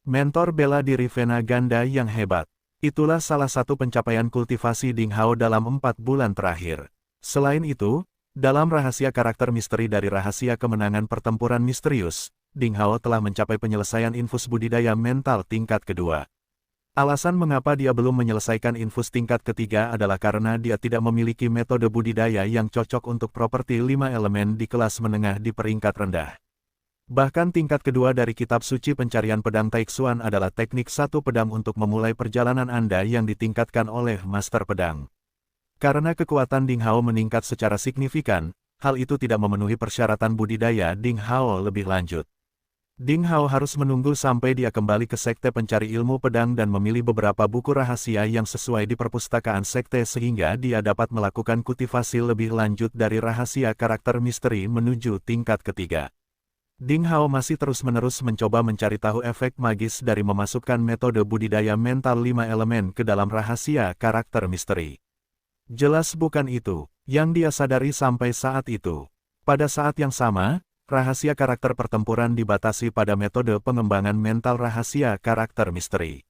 Mentor bela diri vena ganda yang hebat. Itulah salah satu pencapaian kultivasi Ding Hao dalam 4 bulan terakhir. Selain itu, dalam rahasia karakter misteri dari rahasia kemenangan pertempuran misterius, Ding Hao telah mencapai penyelesaian infus budidaya mental tingkat kedua. Alasan mengapa dia belum menyelesaikan infus tingkat ketiga adalah karena dia tidak memiliki metode budidaya yang cocok untuk properti 5 elemen di kelas menengah di peringkat rendah. Bahkan tingkat kedua dari kitab suci pencarian pedang Taixuan adalah teknik 1 pedang untuk memulai perjalanan Anda yang ditingkatkan oleh master pedang. Karena kekuatan Ding Hao meningkat secara signifikan, hal itu tidak memenuhi persyaratan budidaya Ding Hao lebih lanjut. Ding Hao harus menunggu sampai dia kembali ke sekte pencari ilmu pedang dan memilih beberapa buku rahasia yang sesuai di perpustakaan sekte sehingga dia dapat melakukan kultivasi lebih lanjut dari rahasia karakter misteri menuju tingkat ketiga. Ding Hao masih terus-menerus mencoba mencari tahu efek magis dari memasukkan metode budidaya mental 5 elemen ke dalam rahasia karakter misteri. Jelas bukan itu yang dia sadari sampai saat itu. Pada saat yang sama, rahasia karakter pertempuran dibatasi pada metode pengembangan mental rahasia karakter misteri.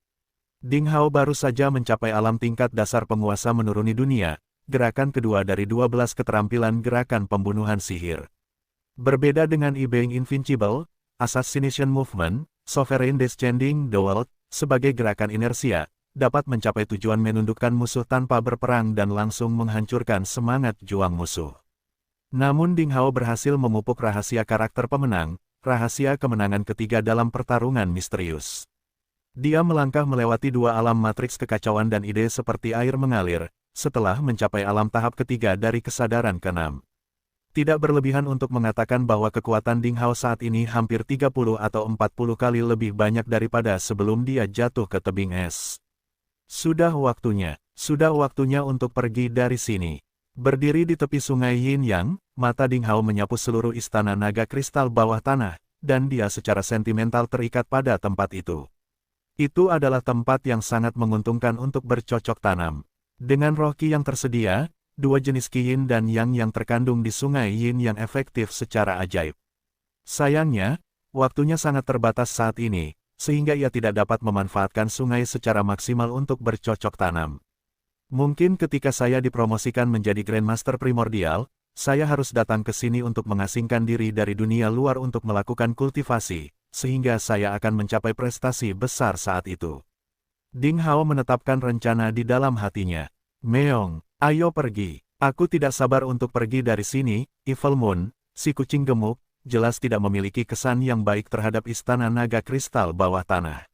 Ding Hao baru saja mencapai alam tingkat dasar penguasa menuruni dunia, gerakan kedua dari 12 keterampilan gerakan pembunuhan sihir. Berbeda dengan E-Being Invincible, Assassination Movement, Sovereign Descending the World, sebagai gerakan inersia, dapat mencapai tujuan menundukkan musuh tanpa berperang dan langsung menghancurkan semangat juang musuh. Namun Ding Hao berhasil memupuk rahasia karakter pemenang, rahasia kemenangan ketiga dalam pertarungan misterius. Dia melangkah melewati dua alam matriks kekacauan dan ide seperti air mengalir, setelah mencapai alam tahap ketiga dari kesadaran ke-6. Tidak berlebihan untuk mengatakan bahwa kekuatan Ding Hao saat ini hampir 30 atau 40 kali lebih banyak daripada sebelum dia jatuh ke tebing es. Sudah waktunya untuk pergi dari sini. Berdiri di tepi sungai Yin Yang, mata Ding Hao menyapu seluruh istana naga kristal bawah tanah, dan dia secara sentimental terikat pada tempat itu. Itu adalah tempat yang sangat menguntungkan untuk bercocok tanam. Dengan roh Qi yang tersedia, dua jenis Qi Yin dan Yang yang terkandung di sungai Yin yang efektif secara ajaib. Sayangnya, waktunya sangat terbatas saat ini, sehingga ia tidak dapat memanfaatkan sungai secara maksimal untuk bercocok tanam. Mungkin ketika saya dipromosikan menjadi Grandmaster Primordial, saya harus datang ke sini untuk mengasingkan diri dari dunia luar untuk melakukan kultivasi, sehingga saya akan mencapai prestasi besar saat itu. Ding Hao menetapkan rencana di dalam hatinya. Meong, ayo pergi. Aku tidak sabar untuk pergi dari sini. Evil Moon, si kucing gemuk, jelas tidak memiliki kesan yang baik terhadap istana naga kristal bawah tanah.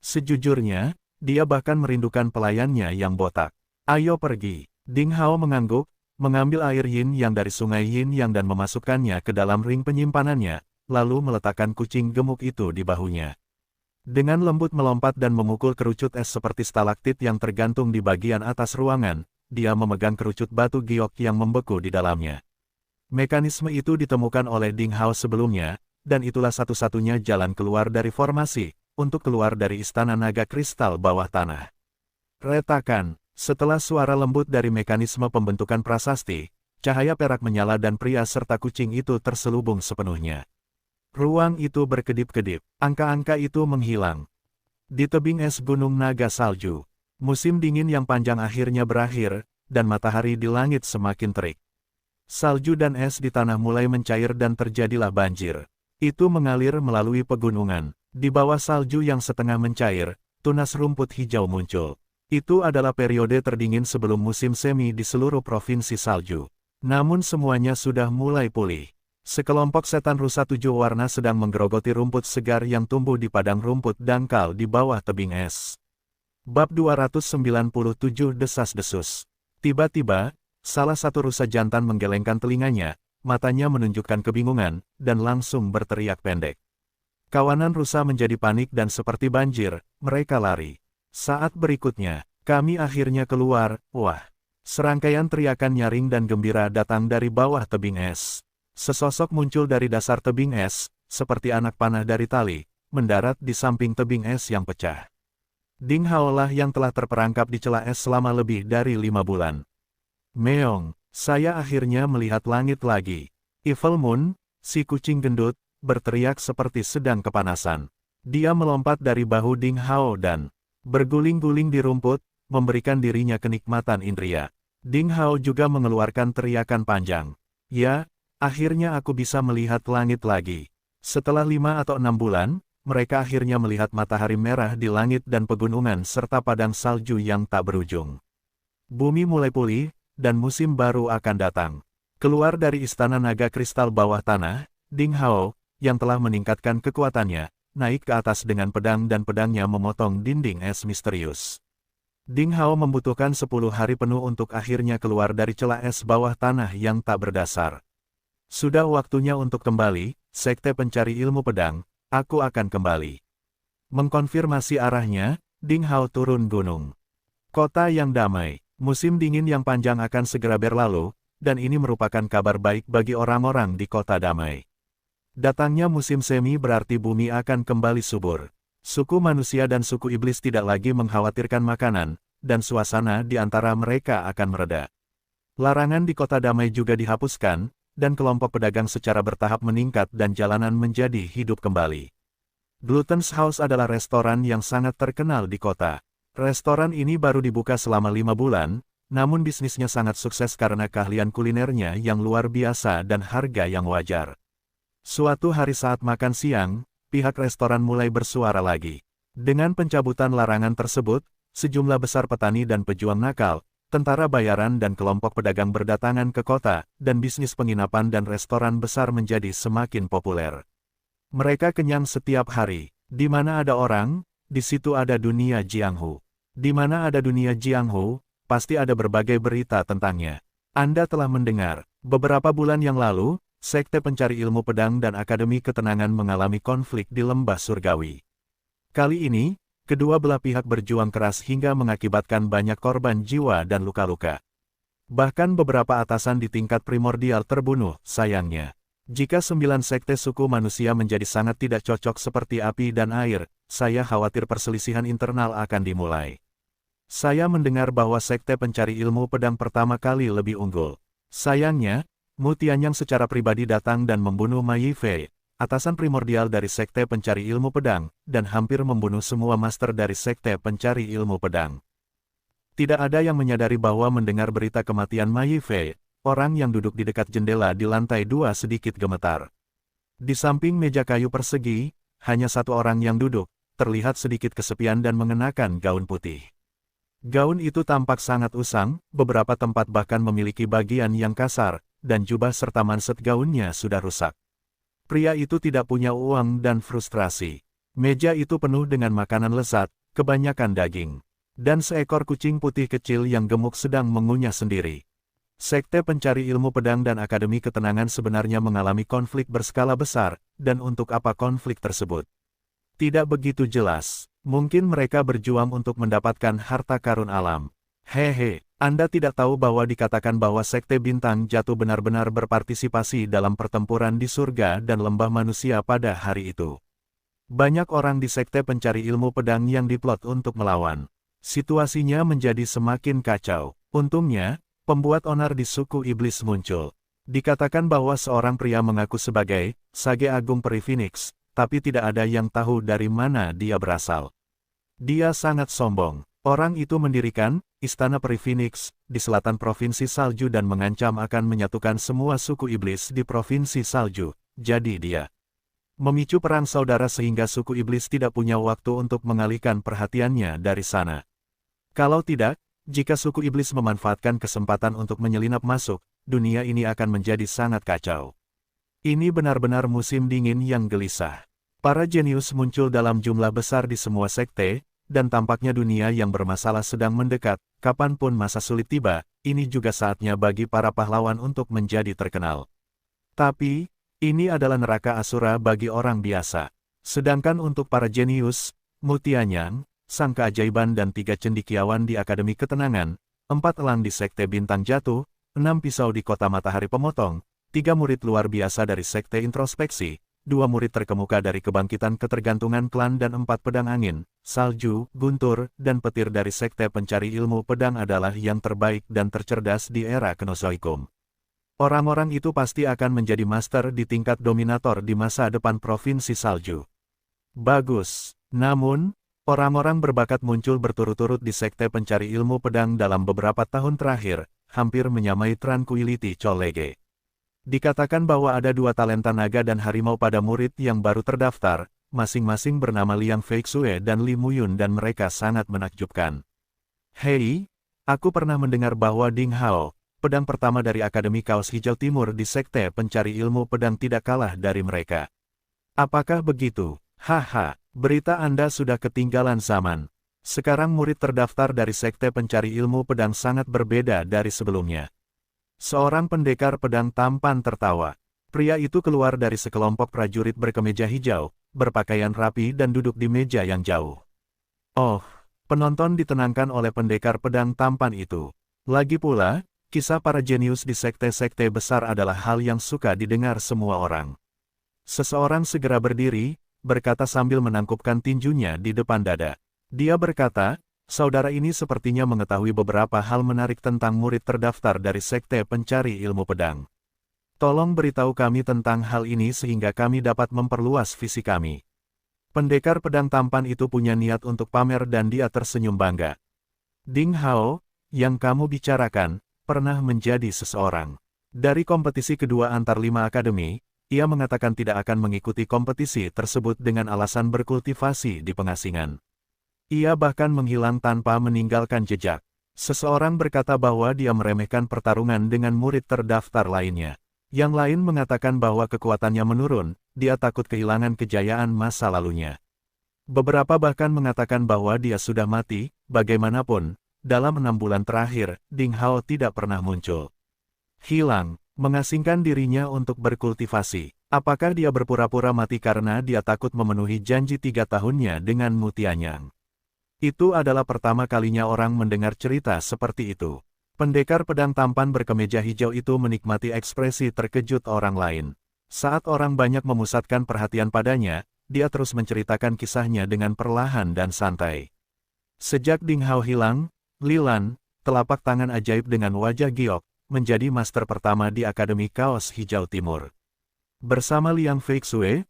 Sejujurnya, dia bahkan merindukan pelayannya yang botak. Ayo pergi. Ding Hao mengangguk, mengambil air Yin Yang dari sungai Yin Yang dan memasukkannya ke dalam ring penyimpanannya, lalu meletakkan kucing gemuk itu di bahunya. Dengan lembut melompat dan memukul kerucut es seperti stalaktit yang tergantung di bagian atas ruangan, dia memegang kerucut batu giok yang membeku di dalamnya. Mekanisme itu ditemukan oleh Ding Hao sebelumnya, dan itulah satu-satunya jalan keluar dari formasi, untuk keluar dari istana naga kristal bawah tanah. Retakan. Setelah suara lembut dari mekanisme pembentukan prasasti, cahaya perak menyala dan pria serta kucing itu terselubung sepenuhnya. Ruang itu berkedip-kedip, angka-angka itu menghilang. Di tebing es Gunung Naga Salju, musim dingin yang panjang akhirnya berakhir, dan matahari di langit semakin terik. Salju dan es di tanah mulai mencair dan terjadilah banjir. Itu mengalir melalui pegunungan. Di bawah salju yang setengah mencair, tunas rumput hijau muncul. Itu adalah periode terdingin sebelum musim semi di seluruh provinsi salju. Namun semuanya sudah mulai pulih. Sekelompok setan rusa 7 warna sedang menggerogoti rumput segar yang tumbuh di padang rumput dangkal di bawah tebing es. Bab 297 Desas-desus. Tiba-tiba, salah satu rusa jantan menggelengkan telinganya, matanya menunjukkan kebingungan, dan langsung berteriak pendek. Kawanan rusa menjadi panik dan seperti banjir, mereka lari. Saat berikutnya, kami akhirnya keluar. Wah! Serangkaian teriakan nyaring dan gembira datang dari bawah tebing es. Sesosok muncul dari dasar tebing es, seperti anak panah dari tali, mendarat di samping tebing es yang pecah. Ding Hao lah yang telah terperangkap di celah es selama lebih dari 5 bulan. Meong, saya akhirnya melihat langit lagi. Evil Moon, si kucing gendut, berteriak seperti sedang kepanasan. Dia melompat dari bahu Ding Hao dan berguling-guling di rumput, memberikan dirinya kenikmatan indria. Ding Hao juga mengeluarkan teriakan panjang. Ya, akhirnya aku bisa melihat langit lagi. Setelah 5 atau 6 bulan, mereka akhirnya melihat matahari merah di langit dan pegunungan serta padang salju yang tak berujung. Bumi mulai pulih, dan musim baru akan datang. Keluar dari istana naga kristal bawah tanah, Ding Hao, yang telah meningkatkan kekuatannya, naik ke atas dengan pedang dan pedangnya memotong dinding es misterius. Ding Hao membutuhkan 10 hari penuh untuk akhirnya keluar dari celah es bawah tanah yang tak berdasar. Sudah waktunya untuk kembali, Sekte Pencari Ilmu Pedang, aku akan kembali. Mengkonfirmasi arahnya, Ding Hao turun gunung. Kota yang damai, musim dingin yang panjang akan segera berlalu, dan ini merupakan kabar baik bagi orang-orang di kota damai. Datangnya musim semi berarti bumi akan kembali subur. Suku manusia dan suku iblis tidak lagi mengkhawatirkan makanan, dan suasana di antara mereka akan mereda. Larangan di kota damai juga dihapuskan, dan kelompok pedagang secara bertahap meningkat dan jalanan menjadi hidup kembali. Glutton's House adalah restoran yang sangat terkenal di kota. Restoran ini baru dibuka selama 5 bulan, namun bisnisnya sangat sukses karena keahlian kulinernya yang luar biasa dan harga yang wajar. Suatu hari saat makan siang, pihak restoran mulai bersuara lagi. Dengan pencabutan larangan tersebut, sejumlah besar petani dan pejuang nakal, tentara bayaran dan kelompok pedagang berdatangan ke kota, dan bisnis penginapan dan restoran besar menjadi semakin populer. Mereka kenyang setiap hari. Di mana ada orang, di situ ada dunia Jianghu. Di mana ada dunia Jianghu, pasti ada berbagai berita tentangnya. Anda telah mendengar, beberapa bulan yang lalu, Sekte Pencari Ilmu Pedang dan Akademi Ketenangan mengalami konflik di Lembah Surgawi. Kali ini, kedua belah pihak berjuang keras hingga mengakibatkan banyak korban jiwa dan luka-luka. Bahkan beberapa atasan di tingkat primordial terbunuh, sayangnya. Jika 9 sekte suku manusia menjadi sangat tidak cocok seperti api dan air, saya khawatir perselisihan internal akan dimulai. Saya mendengar bahwa Sekte Pencari Ilmu Pedang pertama kali lebih unggul. Sayangnya, Mu Tianyang secara pribadi datang dan membunuh Ma Yifei, atasan primordial dari Sekte Pencari Ilmu Pedang, dan hampir membunuh semua master dari Sekte Pencari Ilmu Pedang. Tidak ada yang menyadari bahwa mendengar berita kematian Ma Yifei, orang yang duduk di dekat jendela di lantai 2 sedikit gemetar. Di samping meja kayu persegi, hanya satu orang yang duduk, terlihat sedikit kesepian dan mengenakan gaun putih. Gaun itu tampak sangat usang, beberapa tempat bahkan memiliki bagian yang kasar, dan jubah serta manset gaunnya sudah rusak. Pria itu tidak punya uang dan frustrasi. Meja itu penuh dengan makanan lezat, kebanyakan daging. Dan seekor kucing putih kecil yang gemuk sedang mengunyah sendiri. Sekte Pencari Ilmu Pedang dan Akademi Ketenangan sebenarnya mengalami konflik berskala besar, dan untuk apa konflik tersebut? Tidak begitu jelas. Mungkin mereka berjuang untuk mendapatkan harta karun alam. Hehe, Anda tidak tahu bahwa dikatakan bahwa Sekte Bintang Jatuh benar-benar berpartisipasi dalam pertempuran di surga dan lembah manusia pada hari itu. Banyak orang di Sekte Pencari Ilmu Pedang yang diplot untuk melawan. Situasinya menjadi semakin kacau. Untungnya, pembuat onar di suku iblis muncul. Dikatakan bahwa seorang pria mengaku sebagai Sage Agung Peri Phoenix, tapi tidak ada yang tahu dari mana dia berasal. Dia sangat sombong. Orang itu mendirikan Istana Peri Phoenix di selatan Provinsi Salju dan mengancam akan menyatukan semua suku iblis di Provinsi Salju. Jadi dia memicu perang saudara sehingga suku iblis tidak punya waktu untuk mengalihkan perhatiannya dari sana. Kalau tidak, jika suku iblis memanfaatkan kesempatan untuk menyelinap masuk, dunia ini akan menjadi sangat kacau. Ini benar-benar musim dingin yang gelisah. Para jenius muncul dalam jumlah besar di semua sekte, dan tampaknya dunia yang bermasalah sedang mendekat. Kapanpun masa sulit tiba, ini juga saatnya bagi para pahlawan untuk menjadi terkenal. Tapi, ini adalah neraka asura bagi orang biasa. Sedangkan untuk para jenius, Mu Tianyang, sang keajaiban dan 3 cendekiawan di Akademi Ketenangan, 4 elang di Sekte Bintang Jatuh, 6 pisau di Kota Matahari Pemotong, 3 murid luar biasa dari Sekte Introspeksi, 2 murid terkemuka dari Kebangkitan Ketergantungan Klan dan 4 pedang angin, salju, guntur, dan petir dari Sekte Pencari Ilmu Pedang adalah yang terbaik dan tercerdas di era Kenozoikum. Orang-orang itu pasti akan menjadi master di tingkat dominator di masa depan Provinsi Salju. Bagus. Namun, orang-orang berbakat muncul berturut-turut di Sekte Pencari Ilmu Pedang dalam beberapa tahun terakhir, hampir menyamai Tranquility Colleague. Dikatakan bahwa ada 2 talenta naga dan harimau pada murid yang baru terdaftar, masing-masing bernama Liang Feixue dan Li Muyun dan mereka sangat menakjubkan. Hei, aku pernah mendengar bahwa Ding Hao, pedang pertama dari Akademi Kaos Hijau Timur di Sekte Pencari Ilmu Pedang tidak kalah dari mereka. Apakah begitu? Haha, berita Anda sudah ketinggalan zaman. Sekarang murid terdaftar dari Sekte Pencari Ilmu Pedang sangat berbeda dari sebelumnya. Seorang pendekar pedang tampan tertawa. Pria itu keluar dari sekelompok prajurit berkemeja hijau, berpakaian rapi dan duduk di meja yang jauh. Oh, penonton ditenangkan oleh pendekar pedang tampan itu. Lagi pula, kisah para jenius di sekte-sekte besar adalah hal yang suka didengar semua orang. Seseorang segera berdiri, berkata sambil menangkupkan tinjunya di depan dada. Dia berkata, saudara ini sepertinya mengetahui beberapa hal menarik tentang murid terdaftar dari Sekte Pencari Ilmu Pedang. Tolong beritahu kami tentang hal ini sehingga kami dapat memperluas visi kami. Pendekar pedang tampan itu punya niat untuk pamer dan dia tersenyum bangga. Ding Hao, yang kamu bicarakan, pernah menjadi seseorang. Dari kompetisi kedua antar 5 akademi, ia mengatakan tidak akan mengikuti kompetisi tersebut dengan alasan berkultivasi di pengasingan. Ia bahkan menghilang tanpa meninggalkan jejak. Seseorang berkata bahwa dia meremehkan pertarungan dengan murid terdaftar lainnya. Yang lain mengatakan bahwa kekuatannya menurun, dia takut kehilangan kejayaan masa lalunya. Beberapa bahkan mengatakan bahwa dia sudah mati, bagaimanapun, dalam 6 bulan terakhir, Ding Hao tidak pernah muncul. Hilang, mengasingkan dirinya untuk berkultivasi. Apakah dia berpura-pura mati karena dia takut memenuhi janji 3 tahunnya dengan Mu Tianyang? Itu adalah pertama kalinya orang mendengar cerita seperti itu. Pendekar pedang tampan berkemeja hijau itu menikmati ekspresi terkejut orang lain. Saat orang banyak memusatkan perhatian padanya, dia terus menceritakan kisahnya dengan perlahan dan santai. Sejak Ding Hao hilang, Li Lan, telapak tangan ajaib dengan wajah giok, menjadi master pertama di Akademi Kaos Hijau Timur. Bersama Liang Feixue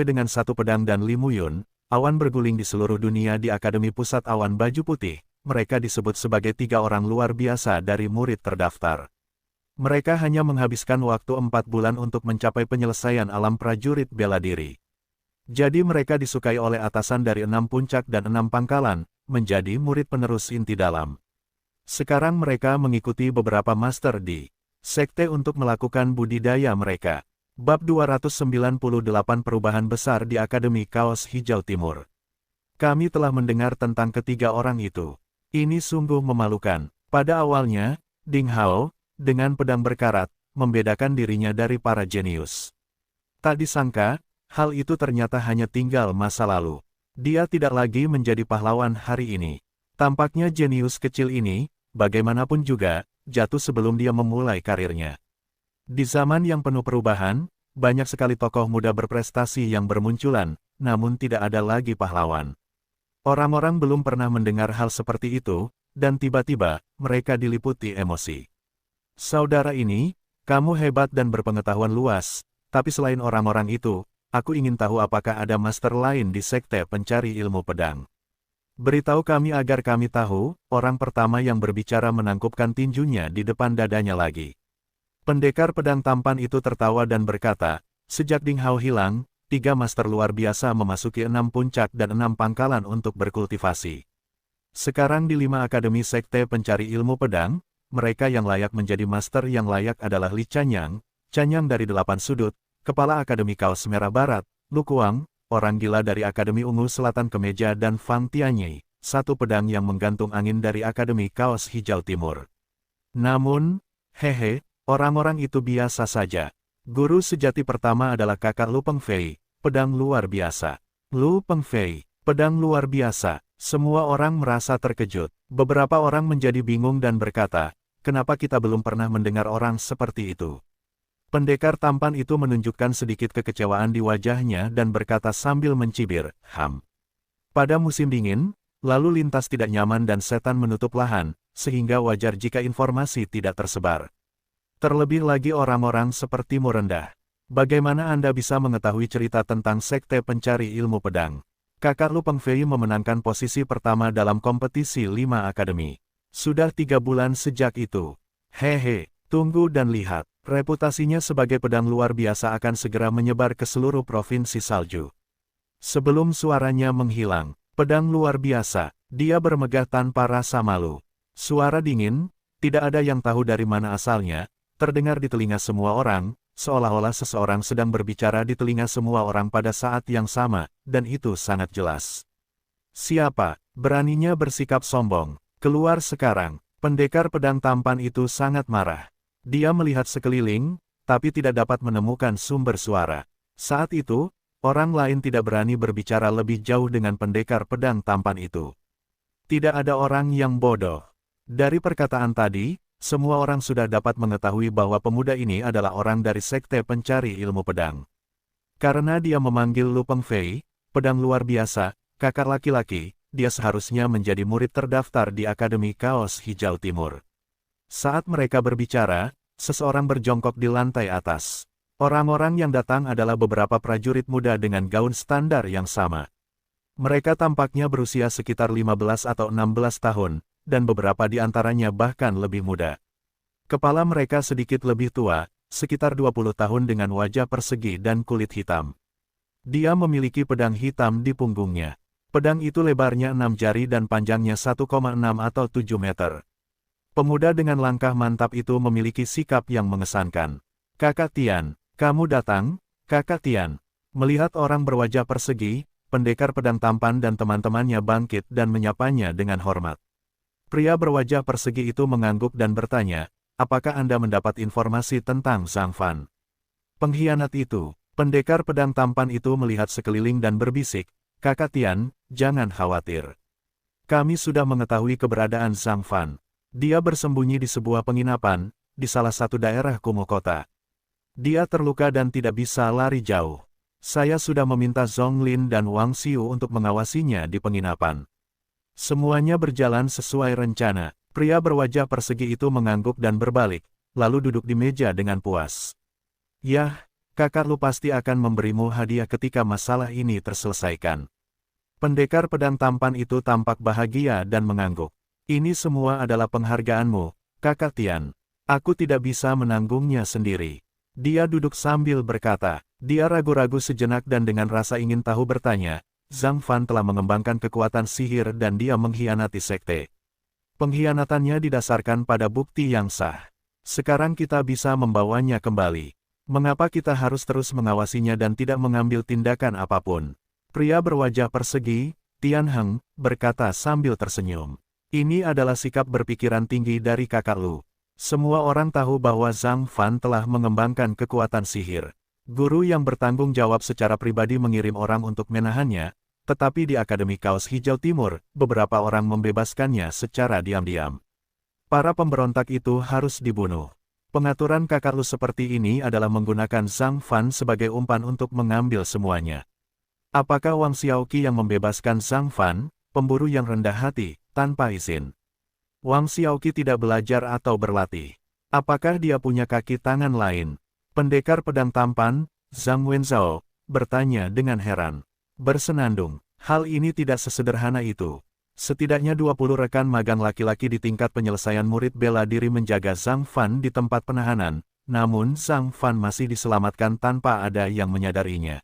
dengan satu pedang dan Li Muyun, awan berguling di seluruh dunia di Akademi Pusat Awan Baju Putih. Mereka disebut sebagai 3 orang luar biasa dari murid terdaftar. Mereka hanya menghabiskan waktu 4 bulan untuk mencapai penyelesaian alam prajurit bela diri. Jadi mereka disukai oleh atasan dari 6 puncak dan 6 pangkalan, menjadi murid penerus inti dalam. Sekarang mereka mengikuti beberapa master di sekte untuk melakukan budidaya mereka. Bab 298 Perubahan Besar di Akademi Kaos Hijau Timur. Kami telah mendengar tentang ketiga orang itu. Ini sungguh memalukan. Pada awalnya, Ding Hao, dengan pedang berkarat, membedakan dirinya dari para jenius. Tak disangka, hal itu ternyata hanya tinggal masa lalu. Dia tidak lagi menjadi pahlawan hari ini. Tampaknya jenius kecil ini, bagaimanapun juga, jatuh sebelum dia memulai karirnya. Di zaman yang penuh perubahan, banyak sekali tokoh muda berprestasi yang bermunculan, namun tidak ada lagi pahlawan. Orang-orang belum pernah mendengar hal seperti itu, dan tiba-tiba, mereka diliputi emosi. Saudara ini, kamu hebat dan berpengetahuan luas, tapi selain orang-orang itu, aku ingin tahu apakah ada master lain di sekte pencari ilmu pedang. Beritahu kami agar kami tahu. Orang pertama yang berbicara menangkupkan tinjunya di depan dadanya lagi. Pendekar pedang tampan itu tertawa dan berkata, sejak Ding Hao hilang, 3 master luar biasa memasuki 6 puncak dan 6 pangkalan untuk berkultivasi. Sekarang di 5 akademi sekte pencari ilmu pedang, mereka yang layak menjadi master yang layak adalah Li Chanyang dari 8 sudut, Kepala Akademi Kaos Merah Barat, Lu Kuang, orang gila dari Akademi Ungu Selatan Kemeja dan Fang Tianyi, satu pedang yang menggantung angin dari Akademi Kaos Hijau Timur. Namun, orang-orang itu biasa saja. Guru sejati pertama adalah kakak Lu Pengfei, pedang luar biasa. Lu Pengfei, pedang luar biasa. Semua orang merasa terkejut. Beberapa orang menjadi bingung dan berkata, kenapa kita belum pernah mendengar orang seperti itu? Pendekar tampan itu menunjukkan sedikit kekecewaan di wajahnya dan berkata sambil mencibir, Pada musim dingin, lalu lintas tidak nyaman dan setan menutup lahan, sehingga wajar jika informasi tidak tersebar. Terlebih lagi orang-orang sepertimu rendah. Bagaimana Anda bisa mengetahui cerita tentang sekte pencari ilmu pedang? Kakak Lu Pengfei memenangkan posisi pertama dalam kompetisi 5 akademi. Sudah 3 bulan sejak itu. Tunggu dan lihat. Reputasinya sebagai pedang luar biasa akan segera menyebar ke seluruh provinsi salju. Sebelum suaranya menghilang, pedang luar biasa, dia bermegah tanpa rasa malu. Suara dingin, tidak ada yang tahu dari mana asalnya, terdengar di telinga semua orang, seolah-olah seseorang sedang berbicara di telinga semua orang pada saat yang sama, dan itu sangat jelas. Siapa beraninya bersikap sombong? Keluar sekarang. Pendekar pedang tampan itu sangat marah. Dia melihat sekeliling, tapi tidak dapat menemukan sumber suara. Saat itu, orang lain tidak berani berbicara lebih jauh dengan pendekar pedang tampan itu. Tidak ada orang yang bodoh. Dari perkataan tadi, semua orang sudah dapat mengetahui bahwa pemuda ini adalah orang dari sekte pencari ilmu pedang. Karena dia memanggil Lu Pengfei, pedang luar biasa, kakak laki-laki, dia seharusnya menjadi murid terdaftar di Akademi Kaos Hijau Timur. Saat mereka berbicara, seseorang berjongkok di lantai atas. Orang-orang yang datang adalah beberapa prajurit muda dengan gaun standar yang sama. Mereka tampaknya berusia sekitar 15 atau 16 tahun, dan beberapa di antaranya bahkan lebih muda. Kepala mereka sedikit lebih tua, sekitar 20 tahun dengan wajah persegi dan kulit hitam. Dia memiliki pedang hitam di punggungnya. Pedang itu lebarnya 6 jari dan panjangnya 1,6 atau 7 meter. Pemuda dengan langkah mantap itu memiliki sikap yang mengesankan. Kakak Tian, kamu datang, Kakak Tian. Melihat orang berwajah persegi, pendekar pedang tampan dan teman-temannya bangkit dan menyapanya dengan hormat. Pria berwajah persegi itu mengangguk dan bertanya, apakah Anda mendapat informasi tentang Zhang Fan? Pengkhianat itu, pendekar pedang tampan itu melihat sekeliling dan berbisik, Kakak Tian, jangan khawatir. Kami sudah mengetahui keberadaan Zhang Fan. Dia bersembunyi di sebuah penginapan, di salah satu daerah kumuh kota. Dia terluka dan tidak bisa lari jauh. Saya sudah meminta Zonglin dan Wang Xiu untuk mengawasinya di penginapan. Semuanya berjalan sesuai rencana. Pria berwajah persegi itu mengangguk dan berbalik, lalu duduk di meja dengan puas. Yah, kakak lu pasti akan memberimu hadiah ketika masalah ini terselesaikan. Pendekar pedang tampan itu tampak bahagia dan mengangguk. Ini semua adalah penghargaanmu, Kakak Tian. Aku tidak bisa menanggungnya sendiri. Dia duduk sambil berkata. Dia ragu-ragu sejenak dan dengan rasa ingin tahu bertanya, Zhang Fan telah mengembangkan kekuatan sihir dan dia mengkhianati sekte. Pengkhianatannya didasarkan pada bukti yang sah. Sekarang kita bisa membawanya kembali. Mengapa kita harus terus mengawasinya dan tidak mengambil tindakan apapun? Pria berwajah persegi, Tian Heng, berkata sambil tersenyum. Ini adalah sikap berpikiran tinggi dari kakak lu. Semua orang tahu bahwa Zhang Fan telah mengembangkan kekuatan sihir. Guru yang bertanggung jawab secara pribadi mengirim orang untuk menahannya, tetapi di Akademi Kaos Hijau Timur, beberapa orang membebaskannya secara diam-diam. Para pemberontak itu harus dibunuh. Pengaturan kakak lu seperti ini adalah menggunakan Zhang Fan sebagai umpan untuk mengambil semuanya. Apakah Wang Xiaoqi yang membebaskan Zhang Fan, pemburu yang rendah hati, tanpa izin? Wang Xiaoqi tidak belajar atau berlatih. Apakah dia punya kaki tangan lain? Pendekar pedang tampan, Zhang Wenzhao, bertanya dengan heran. Bersenandung, hal ini tidak sesederhana itu. Setidaknya 20 rekan magang laki-laki di tingkat penyelesaian murid bela diri menjaga Zhang Fan di tempat penahanan, namun Zhang Fan masih diselamatkan tanpa ada yang menyadarinya.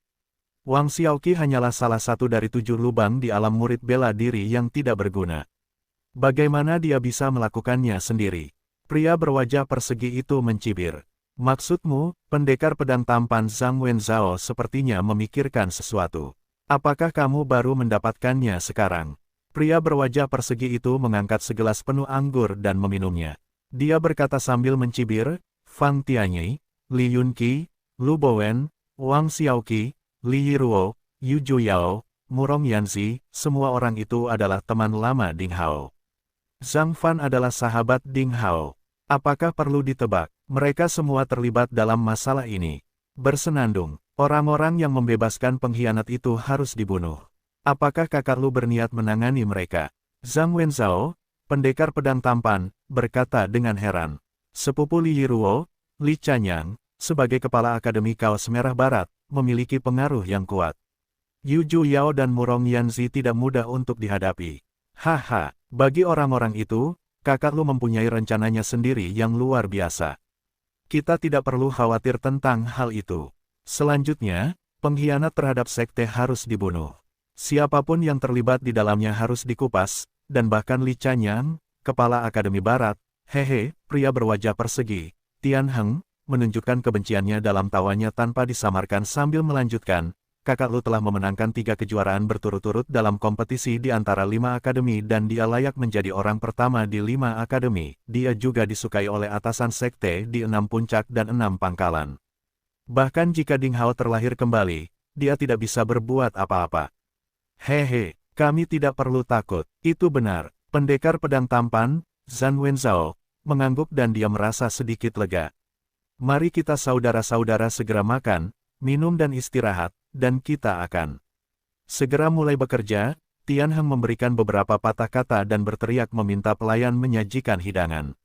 Wang Xiaoqi hanyalah salah satu dari 7 lubang di alam murid bela diri yang tidak berguna. Bagaimana dia bisa melakukannya sendiri? Pria berwajah persegi itu mencibir. Maksudmu, pendekar pedang tampan Zhang Wenzhao sepertinya memikirkan sesuatu. Apakah kamu baru mendapatkannya sekarang? Pria berwajah persegi itu mengangkat segelas penuh anggur dan meminumnya. Dia berkata sambil mencibir, Fang Tianyi, Li Yunqi, Lu Bowen, Wang Xiaoqi, Li Yiruo, Yu Juyao, Murong Yanzi, semua orang itu adalah teman lama Ding Hao. Zhang Fan adalah sahabat Ding Hao. Apakah perlu ditebak, mereka semua terlibat dalam masalah ini? Bersenandung, orang-orang yang membebaskan pengkhianat itu harus dibunuh. Apakah kakak lu berniat menangani mereka? Zhang Wenzhao, pendekar pedang tampan, berkata dengan heran. Sepupu Li Yiruo, Li Chanyang, sebagai kepala Akademi Kaos Merah Barat, memiliki pengaruh yang kuat. Yu Juyao dan Murong Yanzi tidak mudah untuk dihadapi. Haha, bagi orang-orang itu, kakak lu mempunyai rencananya sendiri yang luar biasa. Kita tidak perlu khawatir tentang hal itu. Selanjutnya, pengkhianat terhadap sekte harus dibunuh. Siapapun yang terlibat di dalamnya harus dikupas, dan bahkan Li Chanyang, kepala Akademi Barat, hehe, pria berwajah persegi, Tian Heng, menunjukkan kebenciannya dalam tawanya tanpa disamarkan sambil melanjutkan, kakak lu telah memenangkan 3 kejuaraan berturut-turut dalam kompetisi di antara 5 akademi dan dia layak menjadi orang pertama di 5 akademi. Dia juga disukai oleh atasan sekte di 6 puncak dan 6 pangkalan. Bahkan jika Ding Hao terlahir kembali, dia tidak bisa berbuat apa-apa. Hehe, kami tidak perlu takut. Itu benar, pendekar pedang tampan, Zhang Wenzhao, mengangguk dan dia merasa sedikit lega. Mari kita saudara-saudara segera makan, minum dan istirahat, dan kita akan segera mulai bekerja. Tian Heng memberikan beberapa patah kata dan berteriak meminta pelayan menyajikan hidangan.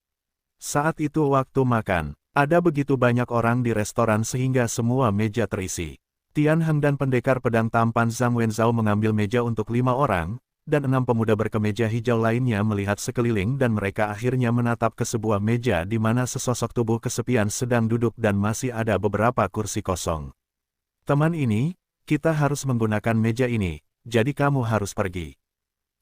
Saat itu waktu makan, ada begitu banyak orang di restoran sehingga semua meja terisi. Tian Heng dan pendekar pedang tampan Zhang Wenzhao mengambil meja untuk 5 orang, dan 6 pemuda berkemeja hijau lainnya melihat sekeliling dan mereka akhirnya menatap ke sebuah meja di mana sesosok tubuh kesepian sedang duduk dan masih ada beberapa kursi kosong. Teman ini, kita harus menggunakan meja ini, jadi kamu harus pergi.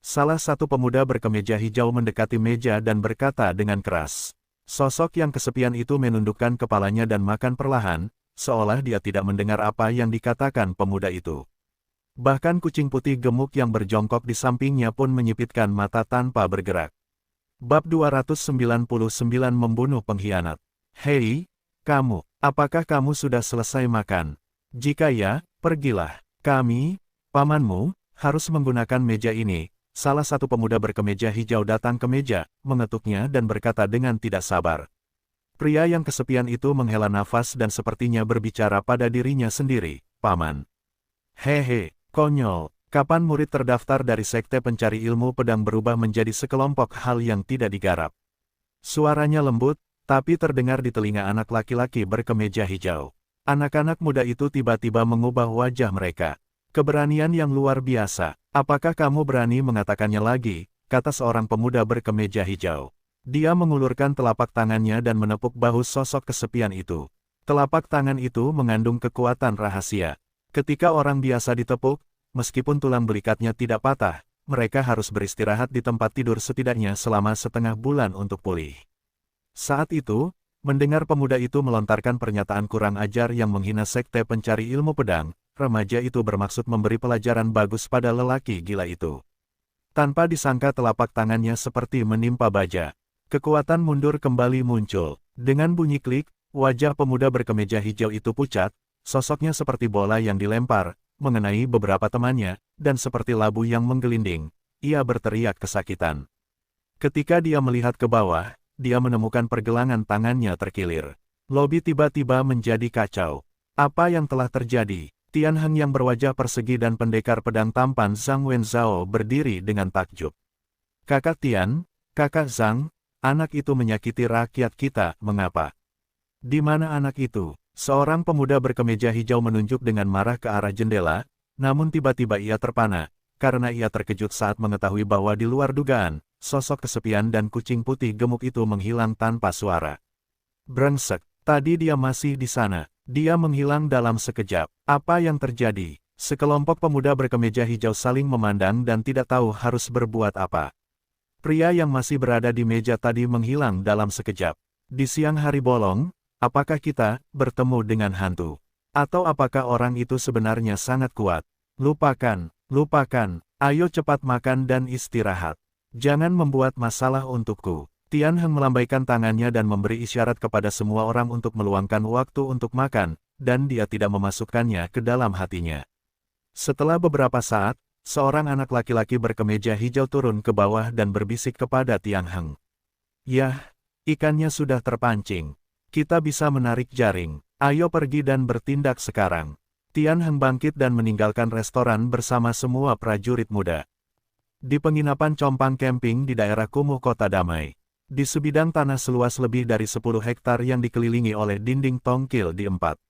Salah satu pemuda berkemeja hijau mendekati meja dan berkata dengan keras. Sosok yang kesepian itu menundukkan kepalanya dan makan perlahan, seolah dia tidak mendengar apa yang dikatakan pemuda itu. Bahkan kucing putih gemuk yang berjongkok di sampingnya pun menyipitkan mata tanpa bergerak. Bab 299 Membunuh Pengkhianat. Hei, kamu, apakah kamu sudah selesai makan? Jika ya, pergilah. Kami, pamanmu, harus menggunakan meja ini. Salah satu pemuda berkemeja hijau datang ke meja, mengetuknya dan berkata dengan tidak sabar. Pria yang kesepian itu menghela nafas dan sepertinya berbicara pada dirinya sendiri, Paman. Hehe, konyol, kapan murid terdaftar dari Sekte Pencari Ilmu Pedang berubah menjadi sekelompok hal yang tidak digarap? Suaranya lembut, tapi terdengar di telinga anak laki-laki berkemeja hijau. Anak-anak muda itu tiba-tiba mengubah wajah mereka. Keberanian yang luar biasa. Apakah kamu berani mengatakannya lagi, kata seorang pemuda berkemeja hijau. Dia mengulurkan telapak tangannya dan menepuk bahu sosok kesepian itu. Telapak tangan itu mengandung kekuatan rahasia. Ketika orang biasa ditepuk, meskipun tulang belikatnya tidak patah, mereka harus beristirahat di tempat tidur setidaknya selama setengah bulan untuk pulih. Saat itu, mendengar pemuda itu melontarkan pernyataan kurang ajar yang menghina Sekte Pencari Ilmu Pedang, remaja itu bermaksud memberi pelajaran bagus pada lelaki gila itu. Tanpa disangka telapak tangannya seperti menimpa baja. Kekuatan mundur kembali muncul. Dengan bunyi klik, wajah pemuda berkemeja hijau itu pucat, sosoknya seperti bola yang dilempar, mengenai beberapa temannya, dan seperti labu yang menggelinding. Ia berteriak kesakitan. Ketika dia melihat ke bawah, dia menemukan pergelangan tangannya terkilir. Lobi tiba-tiba menjadi kacau. Apa yang telah terjadi? Tian Heng yang berwajah persegi dan pendekar pedang tampan Zhang Wenzhao berdiri dengan takjub. Kakak Tian, kakak Zhang, anak itu menyakiti rakyat kita, mengapa? Di mana anak itu? Seorang pemuda berkemeja hijau menunjuk dengan marah ke arah jendela, namun tiba-tiba ia terpana, karena ia terkejut saat mengetahui bahwa di luar dugaan, sosok kesepian dan kucing putih gemuk itu menghilang tanpa suara. Brengsek, tadi dia masih di sana. Dia menghilang dalam sekejap. Apa yang terjadi? Sekelompok pemuda berkemeja hijau saling memandang dan tidak tahu harus berbuat apa. Pria yang masih berada di meja tadi menghilang dalam sekejap. Di siang hari bolong, apakah kita bertemu dengan hantu? Atau apakah orang itu sebenarnya sangat kuat? Lupakan, ayo cepat makan dan istirahat. Jangan membuat masalah untukku. Tian Heng melambaikan tangannya dan memberi isyarat kepada semua orang untuk meluangkan waktu untuk makan, dan dia tidak memasukkannya ke dalam hatinya. Setelah beberapa saat, seorang anak laki-laki berkemeja hijau turun ke bawah dan berbisik kepada Tian Heng. Yah, ikannya sudah terpancing. Kita bisa menarik jaring. Ayo pergi dan bertindak sekarang. Tian Heng bangkit dan meninggalkan restoran bersama semua prajurit muda. Di penginapan compang camping di daerah kumuh Kota Damai. Di sebidang tanah seluas lebih dari 10 hektar yang dikelilingi oleh dinding tongkil di 4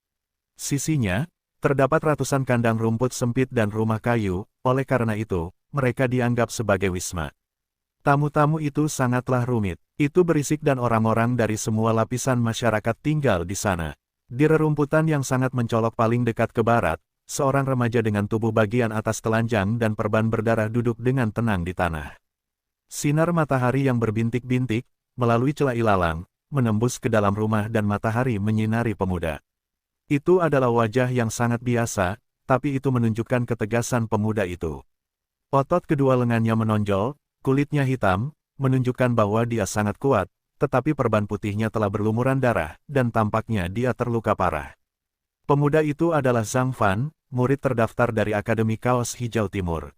sisinya, terdapat ratusan kandang rumput sempit dan rumah kayu, oleh karena itu, mereka dianggap sebagai wisma. Tamu-tamu itu sangatlah rumit, itu berisik dan orang-orang dari semua lapisan masyarakat tinggal di sana. Di rerumputan yang sangat mencolok paling dekat ke barat, seorang remaja dengan tubuh bagian atas telanjang dan perban berdarah duduk dengan tenang di tanah. Sinar matahari yang berbintik-bintik, melalui celah ilalang, menembus ke dalam rumah dan matahari menyinari pemuda. Itu adalah wajah yang sangat biasa, tapi itu menunjukkan ketegasan pemuda itu. Otot kedua lengannya menonjol, kulitnya hitam, menunjukkan bahwa dia sangat kuat, tetapi perban putihnya telah berlumuran darah, dan tampaknya dia terluka parah. Pemuda itu adalah Zhang Fan, murid terdaftar dari Akademi Kaos Hijau Timur.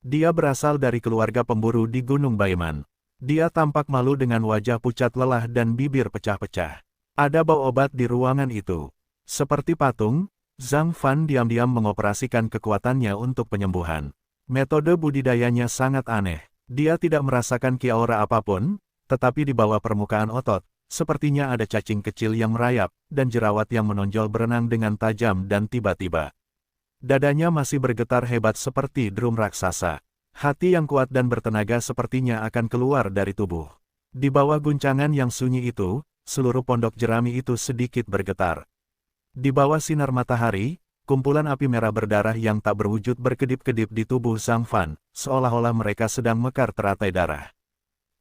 Dia berasal dari keluarga pemburu di Gunung Baiman. Dia tampak malu dengan wajah pucat lelah dan bibir pecah-pecah. Ada bau obat di ruangan itu. Seperti patung, Zhang Fan diam-diam mengoperasikan kekuatannya untuk penyembuhan. Metode budidayanya sangat aneh. Dia tidak merasakan kiaura apapun, tetapi di bawah permukaan otot, sepertinya ada cacing kecil yang merayap, dan jerawat yang menonjol berenang dengan tajam dan tiba-tiba. Dadanya masih bergetar hebat seperti drum raksasa. Hati yang kuat dan bertenaga sepertinya akan keluar dari tubuh. Di bawah guncangan yang sunyi itu, seluruh pondok jerami itu sedikit bergetar. Di bawah sinar matahari, kumpulan api merah berdarah yang tak berwujud berkedip-kedip di tubuh Zhang Fan, seolah-olah mereka sedang mekar teratai darah.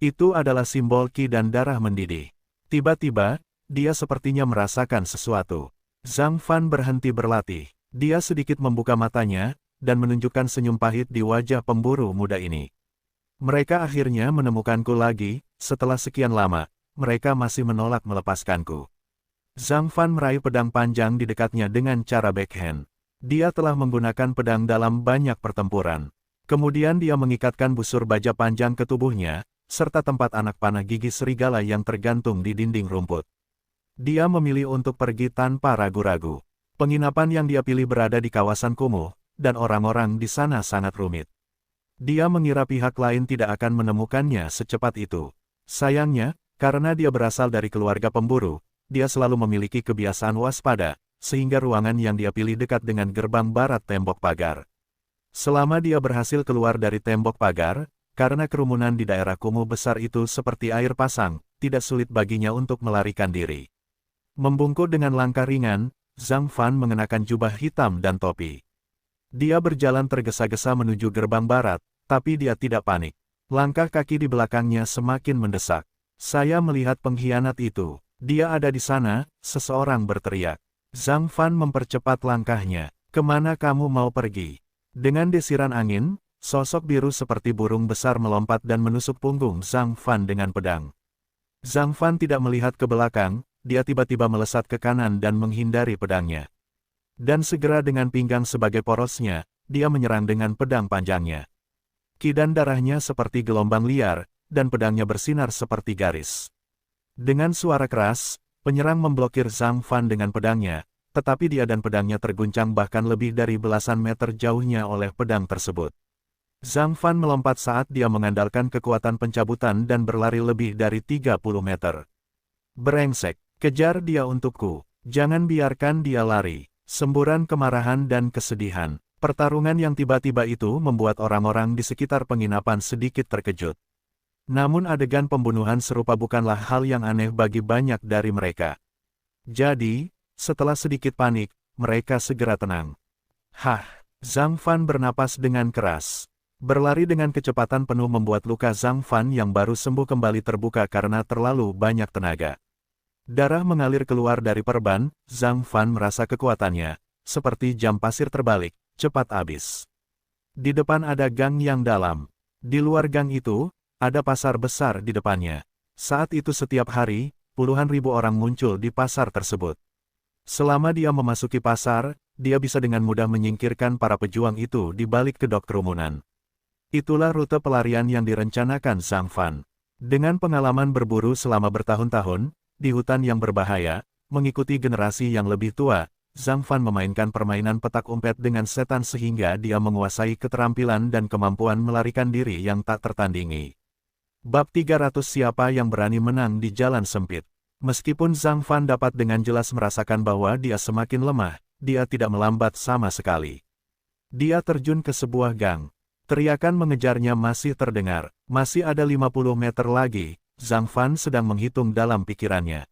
Itu adalah simbol ki dan darah mendidih. Tiba-tiba, dia sepertinya merasakan sesuatu. Zhang Fan berhenti berlatih. Dia sedikit membuka matanya, dan menunjukkan senyum pahit di wajah pemburu muda ini. Mereka akhirnya menemukanku lagi, setelah sekian lama, mereka masih menolak melepaskanku. Zhang Fan meraih pedang panjang di dekatnya dengan cara backhand. Dia telah menggunakan pedang dalam banyak pertempuran. Kemudian dia mengikatkan busur baja panjang ke tubuhnya, serta tempat anak panah gigi serigala yang tergantung di dinding rumput. Dia memilih untuk pergi tanpa ragu-ragu. Penginapan yang dia pilih berada di kawasan kumuh, dan orang-orang di sana sangat rumit. Dia mengira pihak lain tidak akan menemukannya secepat itu. Sayangnya, karena dia berasal dari keluarga pemburu, dia selalu memiliki kebiasaan waspada, sehingga ruangan yang dia pilih dekat dengan gerbang barat tembok pagar. Selama dia berhasil keluar dari tembok pagar, karena kerumunan di daerah kumuh besar itu seperti air pasang, tidak sulit baginya untuk melarikan diri. Membungkuk dengan langkah ringan, Zhang Fan mengenakan jubah hitam dan topi. Dia berjalan tergesa-gesa menuju gerbang barat, tapi dia tidak panik. Langkah kaki di belakangnya semakin mendesak. Saya melihat pengkhianat itu. Dia ada di sana, seseorang berteriak. Zhang Fan mempercepat langkahnya. Kemana kamu mau pergi? Dengan desiran angin, sosok biru seperti burung besar melompat dan menusuk punggung Zhang Fan dengan pedang. Zhang Fan tidak melihat ke belakang, dia tiba-tiba melesat ke kanan dan menghindari pedangnya. Dan segera dengan pinggang sebagai porosnya, dia menyerang dengan pedang panjangnya. Ki dan darahnya seperti gelombang liar, dan pedangnya bersinar seperti garis. Dengan suara keras, penyerang memblokir Zhang Fan dengan pedangnya, tetapi dia dan pedangnya terguncang bahkan lebih dari belasan meter jauhnya oleh pedang tersebut. Zhang Fan melompat saat dia mengandalkan kekuatan pencabutan dan berlari lebih dari 30 meter. Brengsek, kejar dia untukku, jangan biarkan dia lari. Semburan kemarahan dan kesedihan. Pertarungan yang tiba-tiba itu membuat orang-orang di sekitar penginapan sedikit terkejut. Namun adegan pembunuhan serupa bukanlah hal yang aneh bagi banyak dari mereka. Jadi, setelah sedikit panik, mereka segera tenang. Zhang Fan bernapas dengan keras. Berlari dengan kecepatan penuh membuat luka Zhang Fan yang baru sembuh kembali terbuka karena terlalu banyak tenaga. Darah mengalir keluar dari perban, Zhang Fan merasa kekuatannya, seperti jam pasir terbalik, cepat habis. Di depan ada gang yang dalam. Di luar gang itu, ada pasar besar di depannya. Saat itu setiap hari, puluhan ribu orang muncul di pasar tersebut. Selama dia memasuki pasar, dia bisa dengan mudah menyingkirkan para pejuang itu di balik kedok kerumunan. Itulah rute pelarian yang direncanakan Zhang Fan. Dengan pengalaman berburu selama bertahun-tahun, di hutan yang berbahaya, mengikuti generasi yang lebih tua, Zhang Fan memainkan permainan petak umpet dengan setan sehingga dia menguasai keterampilan dan kemampuan melarikan diri yang tak tertandingi. Bab 300 Siapa yang berani menang di jalan sempit. Meskipun Zhang Fan dapat dengan jelas merasakan bahwa dia semakin lemah, dia tidak melambat sama sekali. Dia terjun ke sebuah gang. Teriakan mengejarnya masih terdengar. Masih ada 50 meter lagi. Zhang Fan sedang menghitung dalam pikirannya.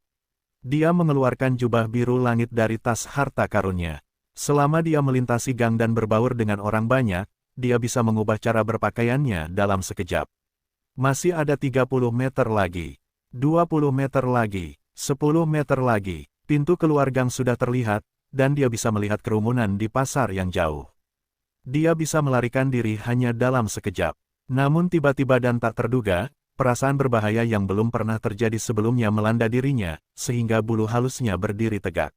Dia mengeluarkan jubah biru langit dari tas harta karunnya. Selama dia melintasi gang dan berbaur dengan orang banyak, dia bisa mengubah cara berpakaiannya dalam sekejap. Masih ada 30 meter lagi. 20 meter lagi. 10 meter lagi. Pintu keluar gang sudah terlihat, dan dia bisa melihat kerumunan di pasar yang jauh. Dia bisa melarikan diri hanya dalam sekejap. Namun tiba-tiba dan tak terduga, perasaan berbahaya yang belum pernah terjadi sebelumnya melanda dirinya, sehingga bulu halusnya berdiri tegak.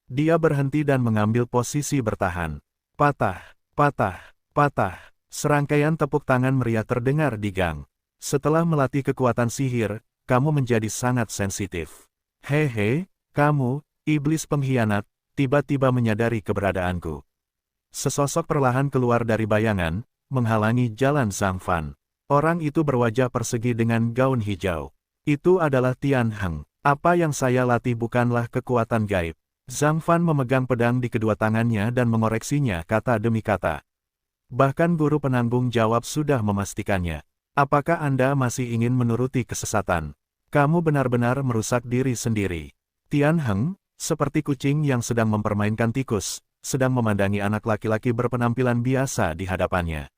Dia berhenti dan mengambil posisi bertahan. Patah, patah, patah. Serangkaian tepuk tangan meriah terdengar di gang. Setelah melatih kekuatan sihir, kamu menjadi sangat sensitif. Hehe, kamu, iblis pengkhianat, tiba-tiba menyadari keberadaanku. Sesosok perlahan keluar dari bayangan, menghalangi jalan Zhang Fan. Orang itu berwajah persegi dengan gaun hijau. Itu adalah Tian Heng. Apa yang saya latih bukanlah kekuatan gaib. Zhang Fan memegang pedang di kedua tangannya dan mengoreksinya kata demi kata. Bahkan guru penanggung jawab sudah memastikannya. Apakah Anda masih ingin menuruti kesesatan? Kamu benar-benar merusak diri sendiri. Tian Heng, seperti kucing yang sedang mempermainkan tikus, sedang memandangi anak laki-laki berpenampilan biasa di hadapannya.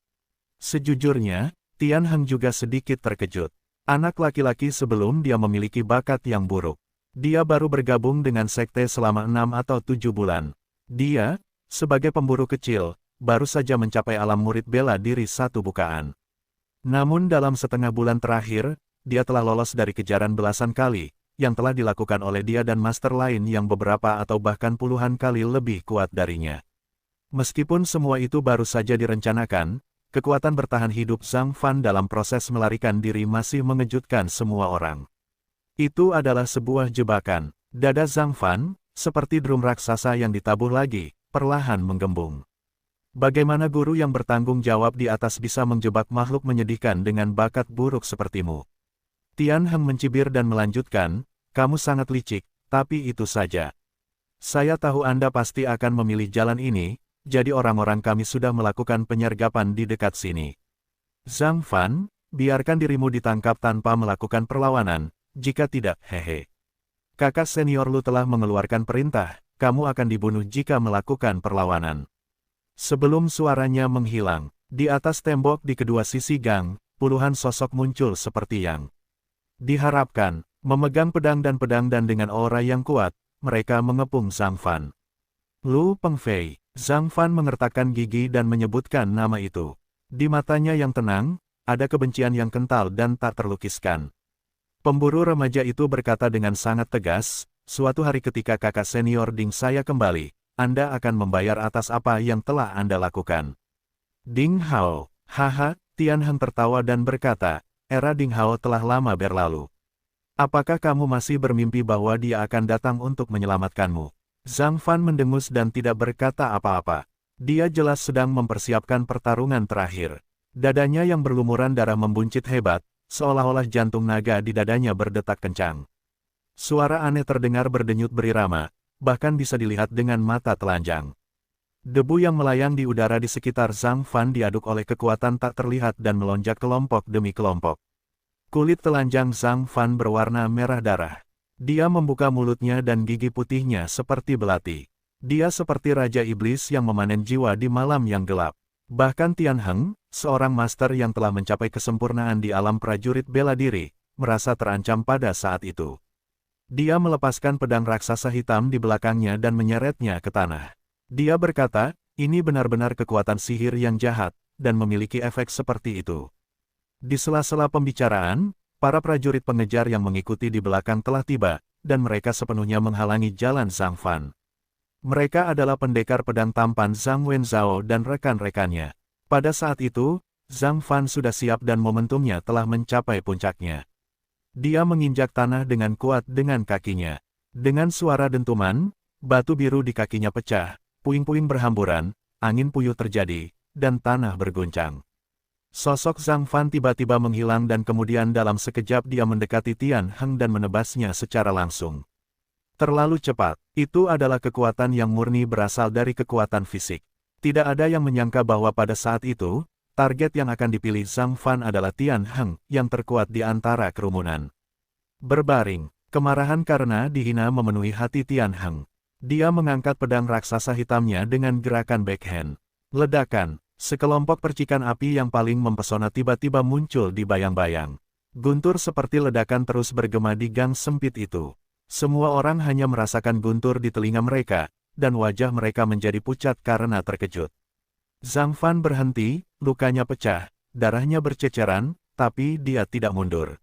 Sejujurnya, Tian Heng juga sedikit terkejut. Anak laki-laki sebelum dia memiliki bakat yang buruk. Dia baru bergabung dengan sekte selama 6 atau 7 bulan. Dia, sebagai pemburu kecil, baru saja mencapai alam murid bela diri satu bukaan. Namun dalam setengah bulan terakhir, dia telah lolos dari kejaran belasan kali, yang telah dilakukan oleh dia dan master lain yang beberapa atau bahkan puluhan kali lebih kuat darinya. Meskipun semua itu baru saja direncanakan, kekuatan bertahan hidup Zhang Fan dalam proses melarikan diri masih mengejutkan semua orang. Itu adalah sebuah jebakan. Dada Zhang Fan, seperti drum raksasa yang ditabuh lagi, perlahan menggembung. Bagaimana guru yang bertanggung jawab di atas bisa menjebak makhluk menyedihkan dengan bakat buruk sepertimu? Tian Heng mencibir dan melanjutkan, kamu sangat licik, tapi itu saja. Saya tahu Anda pasti akan memilih jalan ini, jadi orang-orang kami sudah melakukan penyergapan di dekat sini. Zhang Fan, biarkan dirimu ditangkap tanpa melakukan perlawanan, jika tidak, hehe. Kakak senior lu telah mengeluarkan perintah, kamu akan dibunuh jika melakukan perlawanan. Sebelum suaranya menghilang, di atas tembok di kedua sisi gang, puluhan sosok muncul seperti yang diharapkan, memegang pedang dan dengan aura yang kuat, mereka mengepung Zhang Fan. Lu Pengfei, Zhang Fan mengertakkan gigi dan menyebutkan nama itu. Di matanya yang tenang, ada kebencian yang kental dan tak terlukiskan. Pemburu remaja itu berkata dengan sangat tegas, suatu hari ketika kakak senior Ding saya kembali, Anda akan membayar atas apa yang telah Anda lakukan. Ding Hao, haha, Tian Heng tertawa dan berkata, era Ding Hao telah lama berlalu. Apakah kamu masih bermimpi bahwa dia akan datang untuk menyelamatkanmu? Zhang Fan mendengus dan tidak berkata apa-apa. Dia jelas sedang mempersiapkan pertarungan terakhir. Dadanya yang berlumuran darah membuncit hebat, seolah-olah jantung naga di dadanya berdetak kencang. Suara aneh terdengar berdenyut berirama, bahkan bisa dilihat dengan mata telanjang. Debu yang melayang di udara di sekitar Zhang Fan diaduk oleh kekuatan tak terlihat dan melonjak kelompok demi kelompok. Kulit telanjang Zhang Fan berwarna merah darah. Dia membuka mulutnya dan gigi putihnya seperti belati. Dia seperti Raja Iblis yang memanen jiwa di malam yang gelap. Bahkan Tian Heng, seorang master yang telah mencapai kesempurnaan di alam prajurit bela diri, merasa terancam pada saat itu. Dia melepaskan pedang raksasa hitam di belakangnya dan menyeretnya ke tanah. Dia berkata, ini benar-benar kekuatan sihir yang jahat, dan memiliki efek seperti itu. Di sela-sela pembicaraan, para prajurit pengejar yang mengikuti di belakang telah tiba, dan mereka sepenuhnya menghalangi jalan Zhang Fan. Mereka adalah pendekar pedang tampan Zhang Wenzhao dan rekan-rekannya. Pada saat itu, Zhang Fan sudah siap dan momentumnya telah mencapai puncaknya. Dia menginjak tanah dengan kuat dengan kakinya. Dengan suara dentuman, batu biru di kakinya pecah. Puing-puing berhamburan, angin puyuh terjadi, dan tanah berguncang. Sosok Zhang Fan tiba-tiba menghilang dan kemudian dalam sekejap dia mendekati Tian Heng dan menebasnya secara langsung. Terlalu cepat, itu adalah kekuatan yang murni berasal dari kekuatan fisik. Tidak ada yang menyangka bahwa pada saat itu, target yang akan dipilih Zhang Fan adalah Tian Heng, yang terkuat di antara kerumunan. Berbaring, kemarahan karena dihina memenuhi hati Tian Heng. Dia mengangkat pedang raksasa hitamnya dengan gerakan backhand. Ledakan, sekelompok percikan api yang paling mempesona tiba-tiba muncul di bayang-bayang. Guntur seperti ledakan terus bergema di gang sempit itu. Semua orang hanya merasakan guntur di telinga mereka, dan wajah mereka menjadi pucat karena terkejut. Zhang Fan berhenti, lukanya pecah, darahnya berceceran, tapi dia tidak mundur.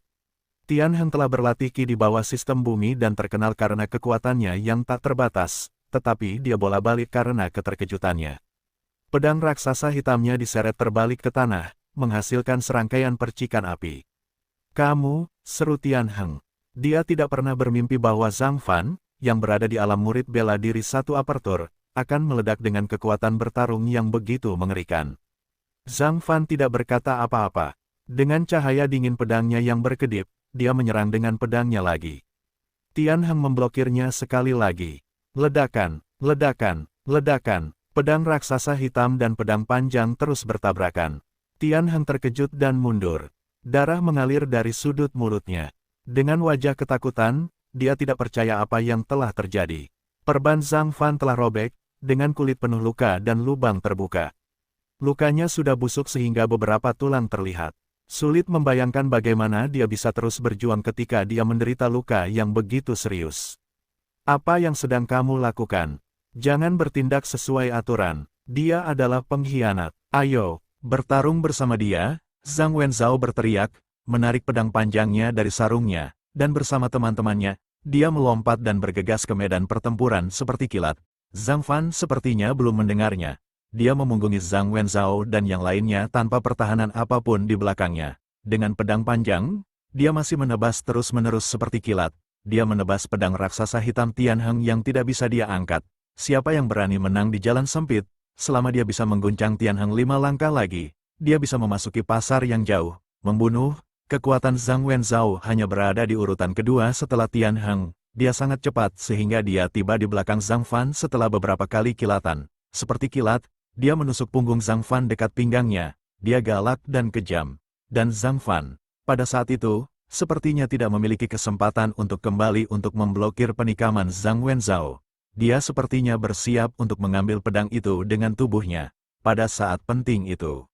Tian Heng telah berlatih Qi di bawah sistem bumi dan terkenal karena kekuatannya yang tak terbatas, tetapi dia bola-balik karena keterkejutannya. Pedang raksasa hitamnya diseret terbalik ke tanah, menghasilkan serangkaian percikan api. Kamu, seru Tian Heng. Dia tidak pernah bermimpi bahwa Zhang Fan, yang berada di alam murid bela diri satu apertur, akan meledak dengan kekuatan bertarung yang begitu mengerikan. Zhang Fan tidak berkata apa-apa. Dengan cahaya dingin pedangnya yang berkedip, dia menyerang dengan pedangnya lagi. Tian Heng memblokirnya sekali lagi. Ledakan, ledakan, ledakan, pedang raksasa hitam dan pedang panjang terus bertabrakan. Tian Heng terkejut dan mundur. Darah mengalir dari sudut mulutnya. Dengan wajah ketakutan, dia tidak percaya apa yang telah terjadi. Perban Zhang Fan telah robek, dengan kulit penuh luka dan lubang terbuka. Lukanya sudah busuk sehingga beberapa tulang terlihat. Sulit membayangkan bagaimana dia bisa terus berjuang ketika dia menderita luka yang begitu serius. Apa yang sedang kamu lakukan? Jangan bertindak sesuai aturan. Dia adalah pengkhianat. Ayo, bertarung bersama dia, Zhang Wenzhao berteriak, menarik pedang panjangnya dari sarungnya, dan bersama teman-temannya, dia melompat dan bergegas ke medan pertempuran seperti kilat. Zhang Fan sepertinya belum mendengarnya. Dia memunggungi Zhang Wenzhao dan yang lainnya tanpa pertahanan apapun di belakangnya. Dengan pedang panjang, dia masih menebas terus-menerus seperti kilat. Dia menebas pedang raksasa hitam Tianheng yang tidak bisa dia angkat. Siapa yang berani menang di jalan sempit? Selama dia bisa mengguncang Tianheng 5 langkah lagi, dia bisa memasuki pasar yang jauh, membunuh. Kekuatan Zhang Wenzhao hanya berada di urutan kedua setelah Tianheng. Dia sangat cepat sehingga dia tiba di belakang Zhang Fan setelah beberapa kali kilatan. Seperti kilat, dia menusuk punggung Zhang Fan dekat pinggangnya. Dia galak dan kejam. Dan Zhang Fan, pada saat itu, sepertinya tidak memiliki kesempatan untuk kembali untuk memblokir penikaman Zhang Wenzhao. Dia sepertinya bersiap untuk mengambil pedang itu dengan tubuhnya. Pada saat penting itu,